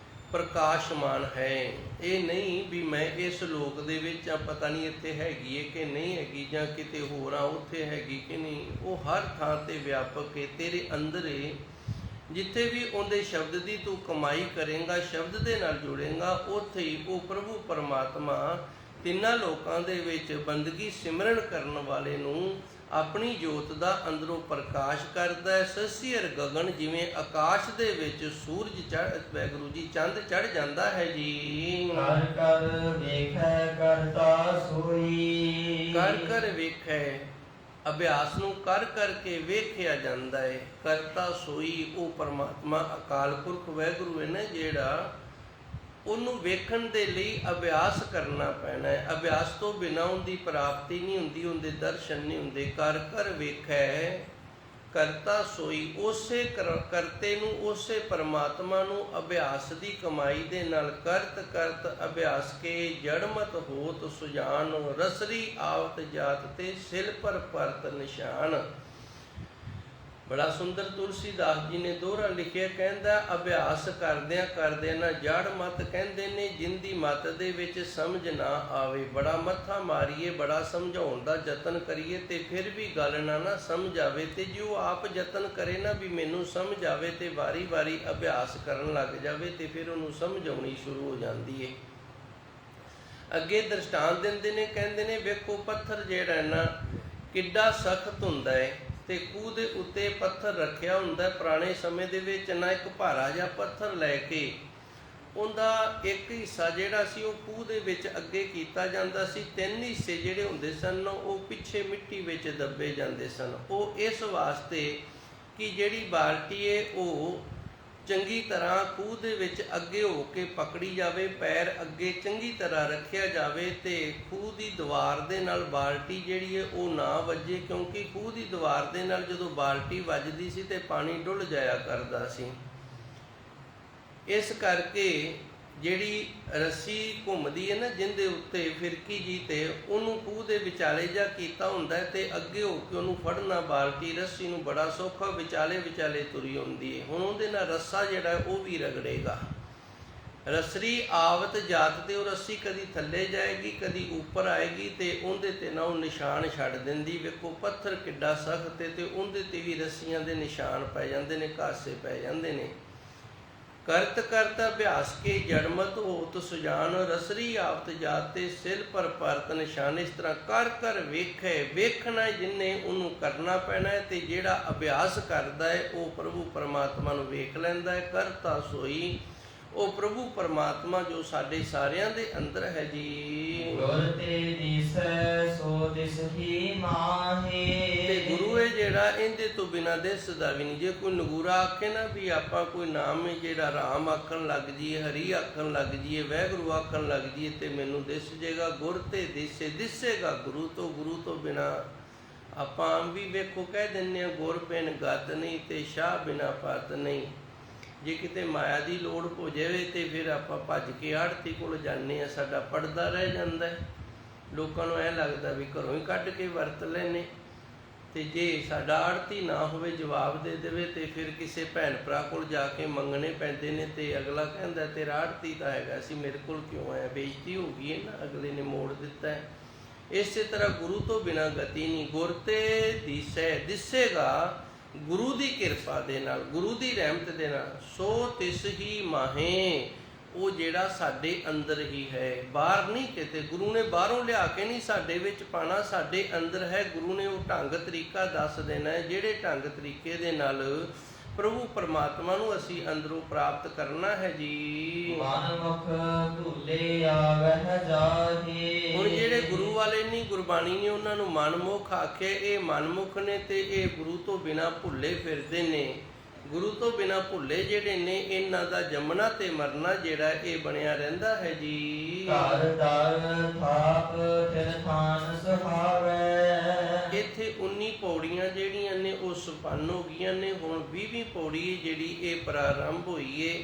ਪ੍ਰਕਾਸ਼ਮਾਨ ਹੈ। ਇਹ ਨਹੀਂ ਵੀ ਮੈਂ ਇਸ ਲੋਕ ਦੇ ਵਿੱਚ ਆ, ਪਤਾ ਨਹੀਂ ਇੱਥੇ ਹੈਗੀ ਹੈ ਕਿ ਨਹੀਂ ਹੈਗੀ, ਜਾਂ ਕਿਤੇ ਹੋਰ ਆ ਉੱਥੇ ਹੈਗੀ ਕਿ ਨਹੀਂ। ਉਹ ਹਰ ਥਾਂ ਤੇ ਵਿਆਪਕ ਹੈ, ਤੇਰੇ ਅੰਦਰ ਹੈ। ਜਿੱਥੇ ਵੀ ਉਹਦੇ ਸ਼ਬਦ ਦੀ ਤੂੰ ਕਮਾਈ ਕਰੇਂਗਾ, ਸ਼ਬਦ ਦੇ ਨਾਲ ਜੁੜੇਂਗਾ, ਉੱਥੇ ਹੀ ਉਹ ਪ੍ਰਭੂ ਪਰਮਾਤਮਾ ਤਿੰਨਾਂ ਲੋਕਾਂ ਦੇ ਵਿੱਚ ਬੰਦਗੀ ਸਿਮਰਨ ਕਰਨ ਵਾਲੇ ਨੂੰ ਆਪਣੀ ਜੋਤ ਦਾ ਅੰਦਰੋਂ ਪ੍ਰਕਾਸ਼ ਕਰਦਾ ਹੈ। ਸਸੀਅਰ ਗਗਨ, ਜਿਵੇਂ ਆਕਾਸ਼ ਦੇ ਵਿੱਚ ਸੂਰਜ ਵਾਹਿਗੁਰੂ ਜੀ ਚੰਦ ਚੜ ਜਾਂਦਾ ਹੈ ਜੀ। ਕਰ ਕਰ ਵੇਖੈ ਕਰਤਾ ਸੋਈ। ਕਰ ਕਰ ਵੇਖੈ, ਅਭਿਆਸ ਨੂੰ ਕਰ ਕਰਕੇ ਵੇਖਿਆ ਜਾਂਦਾ ਹੈ। ਕਰਤਾ ਸੋਈ, ਉਹ ਪਰਮਾਤਮਾ ਅਕਾਲ ਪੁਰਖ ਵਾਹਿਗੁਰੂ ਹੈ ਨਾ ਜਿਹੜਾ, ਉਹਨੂੰ ਵੇਖਣ ਦੇ ਲਈ ਅਭਿਆਸ ਕਰਨਾ ਪੈਣਾ ਹੈ। ਅਭਿਆਸ ਤੋਂ ਬਿਨਾਂ ਉਹਦੀ ਪ੍ਰਾਪਤੀ ਨਹੀਂ ਹੁੰਦੀ, ਉਹਦੇ ਦਰਸ਼ਨ ਨਹੀਂ ਹੁੰਦੇ। ਕਰ ਕਰ ਵੇਖੈ ਕਰਤਾ ਸੋਈ। ਉਸੇ ਕਰਤੇ ਨੂੰ, ਉਸੇ ਪਰਮਾਤਮਾ ਨੂੰ ਅਭਿਆਸ ਦੀ ਕਮਾਈ ਦੇ ਨਾਲ ਕਰਤ ਕਰਤ ਅਭਿਆਸ ਕੇ ਜੜਮਤ ਹੋਤ ਸੁਜਾਨ। ਰਸਰੀ ਆਵਤ ਜਾਤ ਤੇ ਸਿਲ ਪਰ ਪਰਤ ਨਿਸ਼ਾਨ। ਬੜਾ ਸੁੰਦਰ ਤੁਲਸੀਦਾਸ ਜੀ ਨੇ ਦੋਹਰਾ ਲਿਖਿਆ, ਕਹਿੰਦਾ ਅਭਿਆਸ ਕਰਦਿਆਂ ਕਰਦਿਆਂ ਨਾ ਜੜ ਮਤ, ਕਹਿੰਦੇ ਨੇ ਜਿੰਦੀ ਮਤ ਦੇ ਵਿੱਚ ਸਮਝ ਨਾ ਆਵੇ। ਬੜਾ ਮੱਥਾ ਮਾਰੀਏ, ਬੜਾ ਸਮਝਾਉਣ ਦਾ ਯਤਨ ਕਰੀਏ ਤੇ ਫਿਰ ਵੀ ਗੱਲ ਨਾ ਸਮਝ ਆਵੇ, ਤੇ ਜੇ ਉਹ ਆਪ ਯਤਨ ਕਰੇ ਨਾ ਵੀ ਮੈਨੂੰ ਸਮਝ ਆਵੇ ਤੇ ਵਾਰੀ ਵਾਰੀ ਅਭਿਆਸ ਕਰਨ ਲੱਗ ਜਾਵੇ ਤੇ ਫਿਰ ਉਹਨੂੰ ਸਮਝ ਆਉਣੀ ਸ਼ੁਰੂ ਹੋ ਜਾਂਦੀ ਹੈ। ਅੱਗੇ ਦ੍ਰਿਸ਼ਟਾਂਤ ਦਿੰਦੇ ਨੇ, ਕਹਿੰਦੇ ਨੇ ਵੇਖੋ ਪੱਥਰ ਜਿਹੜਾ ਨਾ, ਕਿੱਡਾ ਸਖਤ ਹੁੰਦਾ ਹੈ। ਤੇ ਖੂਹ ਦੇ ਉੱਤੇ ਪੱਥਰ ਰੱਖਿਆ ਹੁੰਦਾ। ਪੁਰਾਣੇ ਸਮੇਂ ਦੇ ਵਿੱਚ ਨਾ ਇੱਕ ਭਾਰਾ ਜਿਹਾ ਪੱਥਰ ਲੈ ਕੇ ਉਹਦਾ ਇੱਕ ਹਿੱਸਾ ਜਿਹੜਾ ਸੀ ਉਹ ਖੂਹ ਦੇ ਵਿੱਚ ਅੱਗੇ ਕੀਤਾ ਜਾਂਦਾ ਸੀ। 3 ਹਿੱਸੇ ਜਿਹੜੇ ਹੁੰਦੇ ਸਨ ਉਹ ਪਿੱਛੇ ਮਿੱਟੀ ਵਿੱਚ ਦੱਬੇ ਜਾਂਦੇ ਸਨ। ਉਹ ਇਸ ਵਾਸਤੇ ਕਿ ਜਿਹੜੀ ਬਾਲਟੀ ਹੈ ਉਹ ਚੰਗੀ ਤਰ੍ਹਾਂ ਖੂਹ ਦੇ ਵਿੱਚ ਅੱਗੇ ਹੋ ਕੇ ਪਕੜੀ ਜਾਵੇ, ਪੈਰ ਅੱਗੇ ਚੰਗੀ ਤਰ੍ਹਾਂ ਰੱਖਿਆ ਜਾਵੇ ਤੇ ਖੂਹ ਦੀ ਦੀਵਾਰ ਦੇ ਨਾਲ ਬਾਲਟੀ ਜਿਹੜੀ ਹੈ ਉਹ ਨਾ ਵੱਜੇ, ਕਿਉਂਕਿ ਖੂਹ ਦੀ ਦੀਵਾਰ ਦੇ ਨਾਲ ਜਦੋਂ ਬਾਲਟੀ ਵੱਜਦੀ ਸੀ ਤੇ ਪਾਣੀ ਡੁੱਲ ਜਾਇਆ ਕਰਦਾ ਸੀ। ਇਸ ਕਰਕੇ ਜਿਹੜੀ ਰੱਸੀ ਘੁੰਮਦੀ ਹੈ ਨਾ ਜਿਹਦੇ ਉੱਤੇ ਫਿਰਕੀ ਜੀ, ਤੇ ਉਹਨੂੰ ਖੂਹ ਦੇ ਵਿਚਾਲੇ ਜਾ ਕੀਤਾ ਹੁੰਦਾ ਤੇ ਅੱਗੇ ਹੋ ਕੇ ਉਹਨੂੰ ਫੜਨਾ ਬਾਲਟੀ ਰੱਸੀ ਨੂੰ ਬੜਾ ਸੌਖਾ, ਵਿਚਾਲੇ ਤੁਰੀ ਹੁੰਦੀ ਹੈ। ਹੁਣ ਉਹਦੇ ਨਾਲ ਰੱਸਾ ਜਿਹੜਾ ਉਹ ਵੀ ਰਗੜੇਗਾ। ਰਸਰੀ ਆਵਤ ਜਾਤ ਤੇ ਉਹ ਰੱਸੀ ਕਦੀ ਥੱਲੇ ਜਾਏਗੀ ਕਦੀ ਉੱਪਰ ਆਏਗੀ ਤੇ ਉਹਦੇ ਤੇ ਨਾ ਉਹ ਨਿਸ਼ਾਨ ਛੱਡ ਦਿੰਦੀ। ਵੇਖੋ ਪੱਥਰ ਕਿੱਡਾ ਸਖਤ ਹੈ ਤੇ ਉਹਦੇ ਤੇ ਵੀ ਰੱਸੀਆਂ ਦੇ ਨਿਸ਼ਾਨ ਪੈ ਜਾਂਦੇ ਨੇ, ਘਾਸੇ ਪੈ ਜਾਂਦੇ ਨੇ। ਕਰਤ ਕਰਤ ਅਭਿਆਸ ਕੇ ਜੜਮਤ ਹੋਤ ਸੁਜਾਨ, ਰਸਰੀ ਆਵਤ ਜਾਤੇ ਸਿਰ ਪਰ ਪਰਤ ਨਿਸ਼ਾਨ। ਇਸ ਤਰ੍ਹਾਂ ਕਰ ਕਰ ਵੇਖੇ, ਵੇਖਣਾ ਜਿੰਨੇ ਉਹਨੂੰ ਕਰਨਾ ਪੈਣਾ ਹੈ ਤੇ ਜਿਹੜਾ ਅਭਿਆਸ ਕਰਦਾ ਹੈ ਉਹ ਪ੍ਰਭੂ ਪਰਮਾਤਮਾ ਨੂੰ ਵੇਖ ਲੈਂਦਾ ਹੈ। ਕਰਤਾ ਸੋਈ ਉਹ ਪ੍ਰਭੂ ਪਰਮਾਤਮਾ ਜੋ ਸਾਡੇ ਸਾਰਿਆਂ ਦੇ ਅੰਦਰ ਹੈ ਜੀ। ਗੁਰ ਤੇ ਦਿਸੈ ਸੋ ਦਿਸਹੀ ਮਾਹੇ। ਤੇ ਗੁਰੂ ਹੈ ਜਿਹੜਾ ਇਹਦੇ ਤੋਂ ਬਿਨਾਂ ਦਿਸਦਾ ਵੀ ਨਹੀਂ। ਜੇ ਕੋਈ ਨਗੂਰਾ ਆਖੇ ਨਾ ਵੀ ਆਪਾਂ ਕੋਈ ਨਾਮ ਹੈ ਜਿਹੜਾ ਰਾਮ ਆਖਣ ਲੱਗ ਜੀਏ, ਹਰੀ ਆਖਣ ਲੱਗ ਜੀਏ, ਵਾਹਿਗੁਰੂ ਆਖਣ ਲੱਗ ਜੀਏ ਤੇ ਮੈਨੂੰ ਦਿਸ ਜਾਏਗਾ। ਗੁਰ ਤੇ ਦਿਸੇ, ਦਿਸੇਗਾ ਗੁਰੂ ਤੋਂ ਬਿਨਾਂ। ਆਪਾਂ ਆਮ ਵੀ ਵੇਖੋ ਕਹਿ ਦਿੰਦੇ ਹਾਂ ਗੁਰ ਬਿਨ ਗਤ ਨਹੀਂ ਤੇ ਸ਼ਾਹ ਬਿਨਾਂ ਪਤ ਨਹੀਂ। ਜੇ ਕਿਤੇ ਮਾਇਆ ਦੀ ਲੋੜ ਹੋ ਜਾਵੇ ਤੇ ਫਿਰ ਆਪਾਂ ਭੱਜ ਕੇ ਆੜਤੀ ਕੋਲ ਜਾਂਦੇ ਹਾਂ, ਸਾਡਾ ਪੜਦਾ ਰਹਿ ਜਾਂਦਾ। ਲੋਕਾਂ ਨੂੰ ਐਂ ਲੱਗਦਾ ਵੀ ਘਰੋਂ ਹੀ ਕੱਢ ਕੇ ਵਰਤ ਲੈਨੇ। ਤੇ ਜੇ ਸਾਡਾ ਆੜਤੀ ਨਾ ਹੋਵੇ ਜਵਾਬ ਦੇ ਦੇਵੇ ਤੇ ਫਿਰ ਕਿਸੇ ਭੈਣ ਭਰਾ ਕੋਲ ਜਾ ਕੇ ਮੰਗਣੇ ਪੈਂਦੇ ਨੇ ਤੇ ਅਗਲਾ ਕਹਿੰਦਾ ਤੇਰਾ ਆੜਤੀ ਤਾਂ ਹੈਗਾ ਸੀ, ਮੇਰੇ ਕੋਲ ਕਿਉਂ ਆਇਆ? ਬੇਇੱਜ਼ਤੀ ਹੋ ਗਈ ਹੈ ਨਾ, ਅਗਲੇ ਨੇ ਮੋੜ ਦਿੱਤਾ ਹੈ। ਇਸੇ ਤਰ੍ਹਾਂ ਗੁਰੂ ਤੋਂ ਬਿਨਾਂ ਗਤੀ ਨਹੀਂ। ਗੁਰ ਤੇ ਦਿਸੈ, ਦਿਸੇਗਾ ਗੁਰੂ ਦੀ ਕਿਰਪਾ ਦੇ ਨਾਲ, ਗੁਰੂ ਦੀ ਰਹਿਮਤ ਦੇ ਨਾਲ। ਸੋ ਤਿਸ ਹੀ ਮਾਹੇ, ਉਹ ਜਿਹੜਾ ਸਾਡੇ ਅੰਦਰ ਹੀ ਹੈ, ਬਾਹਰ ਨਹੀਂ ਕਿਤੇ। ਗੁਰੂ ਨੇ ਬਾਹਰੋਂ ਲਿਆ ਕੇ ਨਹੀਂ ਸਾਡੇ ਵਿੱਚ ਪਾਣਾ, ਸਾਡੇ ਅੰਦਰ ਹੈ। ਗੁਰੂ ਨੇ ਉਹ ਢੰਗ ਤਰੀਕਾ ਦੱਸ ਦੇਣਾ ਹੈ ਜਿਹੜੇ ਢੰਗ ਤਰੀਕੇ ਦੇ ਨਾਲ ਪ੍ਰਭੂ ਪਰਮਾਤਮਾ ਨੂੰ ਅਸੀਂ ਅੰਦਰੋਂ ਪ੍ਰਾਪਤ ਕਰਨਾ ਹੈ ਜੀ। ਮਨਮੁਖ ਭੁੱਲੇ ਆਵਹਿ ਜਾਹੇ। ਹੁਣ ਜਿਹੜੇ ਗੁਰੂ ਵਾਲੇ ਨਹੀਂ, ਗੁਰਬਾਣੀ ਨੇ ਉਹਨਾਂ ਨੂੰ ਮਨਮੁਖ ਆਖਿਆ। ਇਹ ਮਨਮੁਖ ਨੇ ਤੇ ਇਹ ਗੁਰੂ ਤੋਂ ਬਿਨਾਂ ਭੁੱਲੇ ਫਿਰਦੇ ਨੇ। ਗੁਰੂ ਤੋਂ ਬਿਨਾਂ ਭੁੱਲੇ ਜਿਹੜੇ ਨੇ ਇਹਨਾਂ ਦਾ ਜੰਮਣਾ ਤੇ ਮਰਨਾ ਜਿਹੜਾ ਇਹ ਬਣਿਆ ਰਹਿੰਦਾ ਹੈ ਜੀ। ਘਰ ਦਰ ਥਾਪ ਤਿਨ ਥਾਨ ਸੁਹਾਵੈ। ਇੱਥੇ 19 ਪੌੜੀਆਂ ਜਿਹੜੀਆਂ ਨੇ ਉਹ ਸੰਪੰਨ ਹੋ ਗਈਆਂ ਨੇ। ਹੁਣ 20ਵੀਂ ਪੌੜੀ ਜਿਹੜੀ ਇਹ ਪ੍ਰਾਰੰਭ ਹੋਈ ਏ।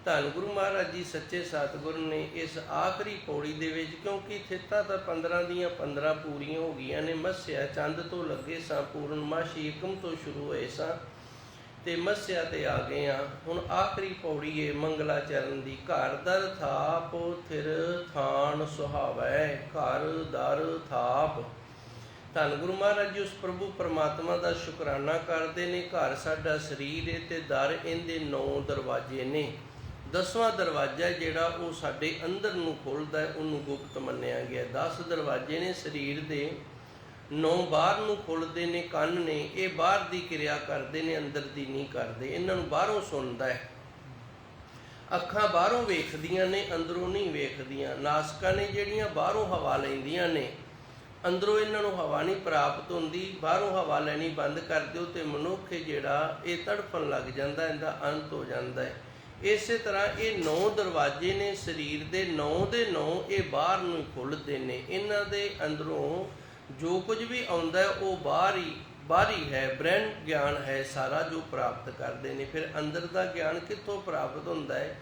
ਧੰਨ ਗੁਰੂ ਮਹਾਰਾਜ ਜੀ ਸੱਚੇ ਸਤਿਗੁਰ ਨੇ ਇਸ ਆਖਰੀ ਪੌੜੀ ਦੇ ਵਿੱਚ, ਕਿਉਂਕਿ ਥਿੱਤਾ ਤਾਂ 15 ਦੀਆਂ 15 ਪੂਰੀਆਂ ਹੋ ਗਈਆਂ ਨੇ। ਮੱਸਿਆ ਚੰਦ ਤੋਂ ਲੱਗੇ ਸਾਂ, ਪੂਰਨਮਾਸ਼ੀ ਏਕਮ ਤੋਂ ਸ਼ੁਰੂ ਹੋਏ ਸਾਂ ਤੇ ਮੱਸਿਆ ਤੇ ਆ ਗਏ ਆ। ਹੁਣ ਆਖਰੀ ਪੌੜੀ ਏ ਮੰਗਲਾਚਰਨ ਦੀ। ਘਰ ਦਰ ਥਾਪ ਥਿਰ ਥਾਨ ਸੁਹਾਵੈ। ਘਰ ਦਰ ਥਾਪ। ਧੰਨ ਗੁਰੂ ਮਹਾਰਾਜ ਜੀ ਉਸ ਪ੍ਰਭੂ ਪਰਮਾਤਮਾ ਦਾ ਸ਼ੁਕਰਾਨਾ ਕਰਦੇ ਨੇ। ਘਰ ਸਾਡਾ ਸਰੀਰ ਹੈ ਤੇ ਦਰ ਇਹਦੇ 9 ਦਰਵਾਜ਼ੇ ਨੇ। 10ਵਾਂ ਦਰਵਾਜ਼ਾ ਜਿਹੜਾ ਉਹ ਸਾਡੇ ਅੰਦਰ ਨੂੰ ਖੁੱਲ੍ਹਦਾ, ਉਹਨੂੰ ਗੁਪਤ ਮੰਨਿਆ ਗਿਆ। 10 ਦਰਵਾਜ਼ੇ ਨੇ ਸਰੀਰ ਦੇ, 9 ਬਾਹਰ ਨੂੰ ਖੁੱਲ੍ਹਦੇ ਨੇ। ਕੰਨ ਨੇ, ਇਹ ਬਾਹਰ ਦੀ ਕਿਰਿਆ ਕਰਦੇ ਨੇ, ਅੰਦਰ ਦੀ ਨਹੀਂ ਕਰਦੇ। ਇਹਨਾਂ ਨੂੰ ਬਾਹਰੋਂ ਸੁਣਦਾ ਹੈ। ਅੱਖਾਂ ਬਾਹਰੋਂ ਵੇਖਦੀਆਂ ਨੇ, ਅੰਦਰੋਂ ਨਹੀਂ ਵੇਖਦੀਆਂ। ਨਾਸਕਾਂ ਨੇ ਜਿਹੜੀਆਂ ਬਾਹਰੋਂ ਹਵਾ ਲੈਂਦੀਆਂ ਨੇ, ਅੰਦਰੋਂ ਇਹਨਾਂ ਨੂੰ ਹਵਾ ਨਹੀਂ ਪ੍ਰਾਪਤ ਹੁੰਦੀ। ਬਾਹਰੋਂ ਹਵਾ ਲੈਣੀ ਬੰਦ ਕਰ ਦਿਓ ਤੇ ਮਨੁੱਖ ਜਿਹੜਾ ਇਹ ਤੜਫਣ ਲੱਗ ਜਾਂਦਾ, ਇਹਦਾ ਅੰਤ ਹੋ ਜਾਂਦਾ ਹੈ। ਇਸੇ ਤਰ੍ਹਾਂ ਇਹ 9 ਦਰਵਾਜ਼ੇ ਨੇ ਸਰੀਰ ਦੇ, 9 ਦੇ 9 ਇਹ ਬਾਹਰ ਨੂੰ ਹੀ ਖੁੱਲ੍ਹਦੇ ਨੇ। ਇਹਨਾਂ ਦੇ ਅੰਦਰੋਂ ਜੋ ਕੁਝ ਵੀ ਆਉਂਦਾ ਉਹ ਬਾਹਰੀ ਹੈ। ਬ੍ਰਹਮ ਗਿਆਨ ਹੈ ਸਾਰਾ ਜੋ ਪ੍ਰਾਪਤ ਕਰਦੇ ਨੇ। ਫਿਰ ਅੰਦਰ ਦਾ ਗਿਆਨ ਕਿੱਥੋਂ ਪ੍ਰਾਪਤ ਹੁੰਦਾ ਹੈ?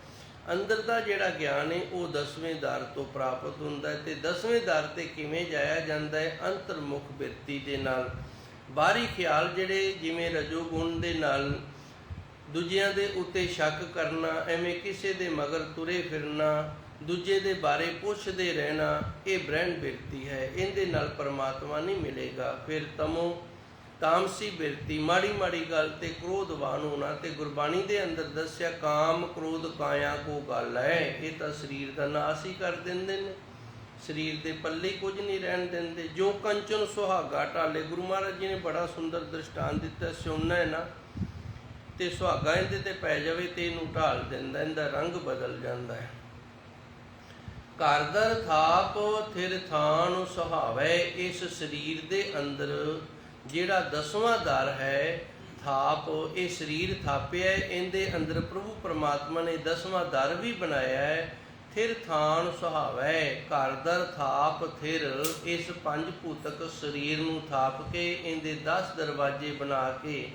ਅੰਦਰ ਦਾ ਜਿਹੜਾ ਗਿਆਨ ਹੈ ਉਹ 10ਵੇਂ ਦਰ ਤੋਂ ਪ੍ਰਾਪਤ ਹੁੰਦਾ ਹੈ। ਤੇ 10ਵੇਂ ਦਰ ਤੇ ਕਿਵੇਂ ਜਾਇਆ ਜਾਂਦਾ ਹੈ? ਅੰਤਰਮੁਖ ਬਿਰਤੀ ਦੇ ਨਾਲ। ਬਾਹਰੀ ਖਿਆਲ ਜਿਹੜੇ ਜਿਵੇਂ ਰਜੋਗੁਣ ਦੇ ਨਾਲ ਦੂਜਿਆਂ ਦੇ ਉੱਤੇ ਸ਼ੱਕ ਕਰਨਾ, ਐਵੇਂ ਕਿਸੇ ਦੇ ਮਗਰ ਤੁਰੇ ਫਿਰਨਾ, ਦੂਜੇ ਦੇ ਬਾਰੇ ਪੁੱਛਦੇ ਰਹਿਣਾ, ਇਹ ਬ੍ਰਹਮ ਬਿਰਤੀ ਹੈ। ਇਹਦੇ ਨਾਲ ਪਰਮਾਤਮਾ ਨਹੀਂ ਮਿਲੇਗਾ। ਫਿਰ ਤਾਮਸੀ ਬਿਰਤੀ, ਮਾੜੀ ਮਾੜੀ ਗੱਲ ਤੇ ਕ੍ਰੋਧਵਾਨ ਹੋਣਾ। ਤੇ ਗੁਰਬਾਣੀ ਦੇ ਅੰਦਰ ਦੱਸਿਆ ਕਾਮ ਕ੍ਰੋਧ ਕਾਇਆ ਕੋ ਗੱਲ ਹੈ। ਇਹ ਤਾਂ ਸਰੀਰ ਦਾ ਨਾਸ ਹੀ ਕਰ ਦਿੰਦੇ ਨੇ। ਸਰੀਰ ਦੇ ਪੱਲੇ ਕੁਝ ਨਹੀਂ ਰਹਿਣ ਦਿੰਦੇ। ਜੋ ਕੰਚਨ ਸੁਹਾਗਾ ਢਾਲੇ, ਗੁਰੂ ਮਹਾਰਾਜ ਜੀ ਨੇ ਬੜਾ ਸੁੰਦਰ ਦ੍ਰਿਸ਼ਟਾਂਤ ਦਿੱਤਾ। ਸੋਨਾ ਹੈ ਨਾ ਤੇ ਸੁਹਾਗਾ ਇਹਦੇ ਤੇ ਪੈ ਜਾਵੇ ਤੇ ਇਹਨੂੰ ਢਾਲ ਦਿੰਦਾ, ਇਹਦਾ ਰੰਗ ਬਦਲ ਜਾਂਦਾ ਹੈ। ਘਰ ਦਰ ਥਾਪ ਥਿਰ ਥਾਨ ਸੁਹਾਵੇ, ਇਸ ਸਰੀਰ ਦੇ ਅੰਦਰ ਜਿਹੜਾ 10ਵਾਂ ਦਰ ਹੈ ਥਾਪ, ਇਹ ਸਰੀਰ ਥਾਪਿਆ, ਇਹਦੇ ਅੰਦਰ ਪ੍ਰਭੂ ਪਰਮਾਤਮਾ ਨੇ 10ਵਾਂ ਦਰ ਵੀ ਬਣਾਇਆ ਹੈ। ਥਿਰ ਥਾਨ ਸੁਹਾਵੇ, ਘਰ ਦਰ ਥਾਪ ਥਿਰ, ਇਸ ਪੰਜ ਭੂਤਕ ਸਰੀਰ ਨੂੰ ਥਾਪ ਕੇ ਇਹਦੇ 10 ਦਰਵਾਜ਼ੇ ਬਣਾ ਕੇ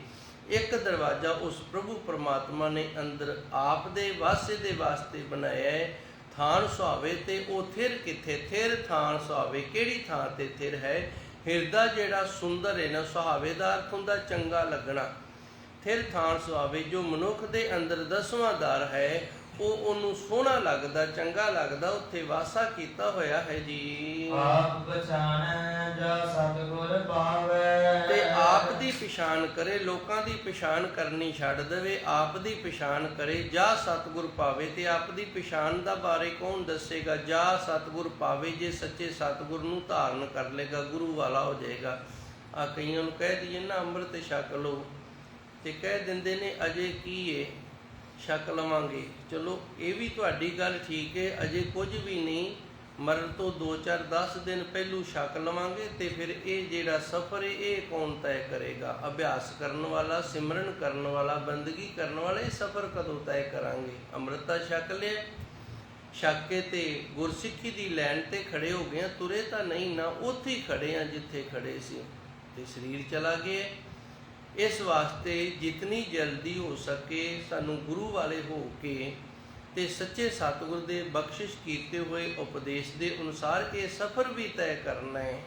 ਇੱਕ ਦਰਵਾਜ਼ਾ ਉਸ ਪ੍ਰਭੂ ਪਰਮਾਤਮਾ ਨੇ ਅੰਦਰ ਆਪ ਦੇ ਵਾਸੇ ਦੇ ਵਾਸਤੇ ਬਣਾਇਆ ਹੈ। ਥਾਨ ਸੁਹਾਵੇ, ਤੇ ਉਹ ਥਿਰ ਕਿੱਥੇ? ਥਿਰ ਥਾਨ ਸੁਹਾਵੇ, ਕਿਹੜੀ ਥਾਂ ਤੇ ਥਿਰ ਹੈ? ਹਿਰਦਾ ਜਿਹੜਾ ਸੁੰਦਰ ਹੈ ਨਾ, ਸੁਹਾਵੇ ਦਾ ਅਰਥ ਹੁੰਦਾ ਚੰਗਾ ਲੱਗਣਾ। ਥਿਰ ਥਾਨ ਸੁਹਾਵੇ, ਜੋ ਮਨੁੱਖ ਦੇ ਅੰਦਰ 10ਵਾਂ ਦਰ ਹੈ ਉਹ ਉਹਨੂੰ ਸੋਹਣਾ ਲੱਗਦਾ, ਚੰਗਾ ਲੱਗਦਾ, ਉੱਥੇ ਵਾਸਾ ਕੀਤਾ ਹੋਇਆ ਹੈ ਜੀ। ਆਪ ਪਛਾਣੈ ਜਾ ਸਤਿਗੁਰ ਪਾਵੈ, ਤੇ ਆਪ ਦੀ ਪਛਾਣ ਕਰੇ, ਲੋਕਾਂ ਦੀ ਪਛਾਣ ਕਰਨੀ ਛੱਡ ਦੇਵੇ, ਆਪ ਦੀ ਪਛਾਣ ਕਰੇ। ਜਾ ਸਤਿਗੁਰ ਪਾਵੇ, ਤੇ ਆਪ ਦੀ ਪਛਾਣ ਦਾ ਬਾਰੇ ਕੌਣ ਦੱਸੇਗਾ? ਜਾ ਸਤਿਗੁਰ ਪਾਵੇ, ਜੇ ਸੱਚੇ ਸਤਿਗੁਰ ਨੂੰ ਧਾਰਨ ਕਰ ਲੇਗਾ, ਗੁਰੂ ਵਾਲਾ ਹੋ ਜਾਏਗਾ। ਆ ਕਈਆਂ ਨੂੰ ਕਹਿ ਦਈਏ ਨਾ ਅੰਮ੍ਰਿਤ ਛਕ ਲਓ, ਤੇ ਕਹਿ ਦਿੰਦੇ ਨੇ ਅਜੇ ਕੀ ਏ ਛਕ ਲਵਾਂਗੇ। ਚਲੋ ਇਹ ਵੀ ਤੁਹਾਡੀ ਗੱਲ ਠੀਕ ਹੈ, ਅਜੇ ਕੁਝ ਵੀ ਨਹੀਂ, ਮਰਨ ਤੋਂ 2-4-10 ਦਿਨ ਪਹਿਲੂ ਛਕ ਲਵਾਂਗੇ। ਤੇ ਫਿਰ ਇਹ ਜਿਹੜਾ ਸਫ਼ਰ ਹੈ ਇਹ ਕੌਣ ਤੈਅ ਕਰੇਗਾ? ਅਭਿਆਸ ਕਰਨ ਵਾਲਾ, ਸਿਮਰਨ ਕਰਨ ਵਾਲਾ, ਬੰਦਗੀ ਕਰਨ ਵਾਲਾ, ਇਹ ਸਫ਼ਰ ਕਦੋਂ ਤੈਅ ਕਰਾਂਗੇ? ਅੰਮ੍ਰਿਤਾ ਛਕ ਲਿਆ, ਛਕ ਕੇ ਤੇ ਗੁਰਸਿੱਖੀ ਦੀ ਲੈਣ ਤੇ ਖੜੇ ਹੋ ਗਏ, ਤੁਰੇ ਤਾਂ ਨਹੀਂ ਨਾ, ਉੱਥੇ ਹੀ ਖੜੇ ਆ ਜਿੱਥੇ ਖੜੇ ਸੀ, ਤੇ ਸਰੀਰ ਚਲਾ ਗਿਆ। ਇਸ ਵਾਸਤੇ ਜਿਤਨੀ ਜਲਦੀ ਹੋ ਸਕੇ ਸਾਨੂੰ ਗੁਰੂ ਵਾਲੇ ਹੋ ਕੇ ਤੇ ਸੱਚੇ ਸਤਿਗੁਰ ਦੇ ਬਖਸ਼ਿਸ਼ ਕੀਤੇ ਹੋਏ ਉਪਦੇਸ਼ ਦੇ ਅਨੁਸਾਰ ਇਹ ਸਫ਼ਰ ਵੀ ਤੈਅ ਕਰਨਾ ਹੈ।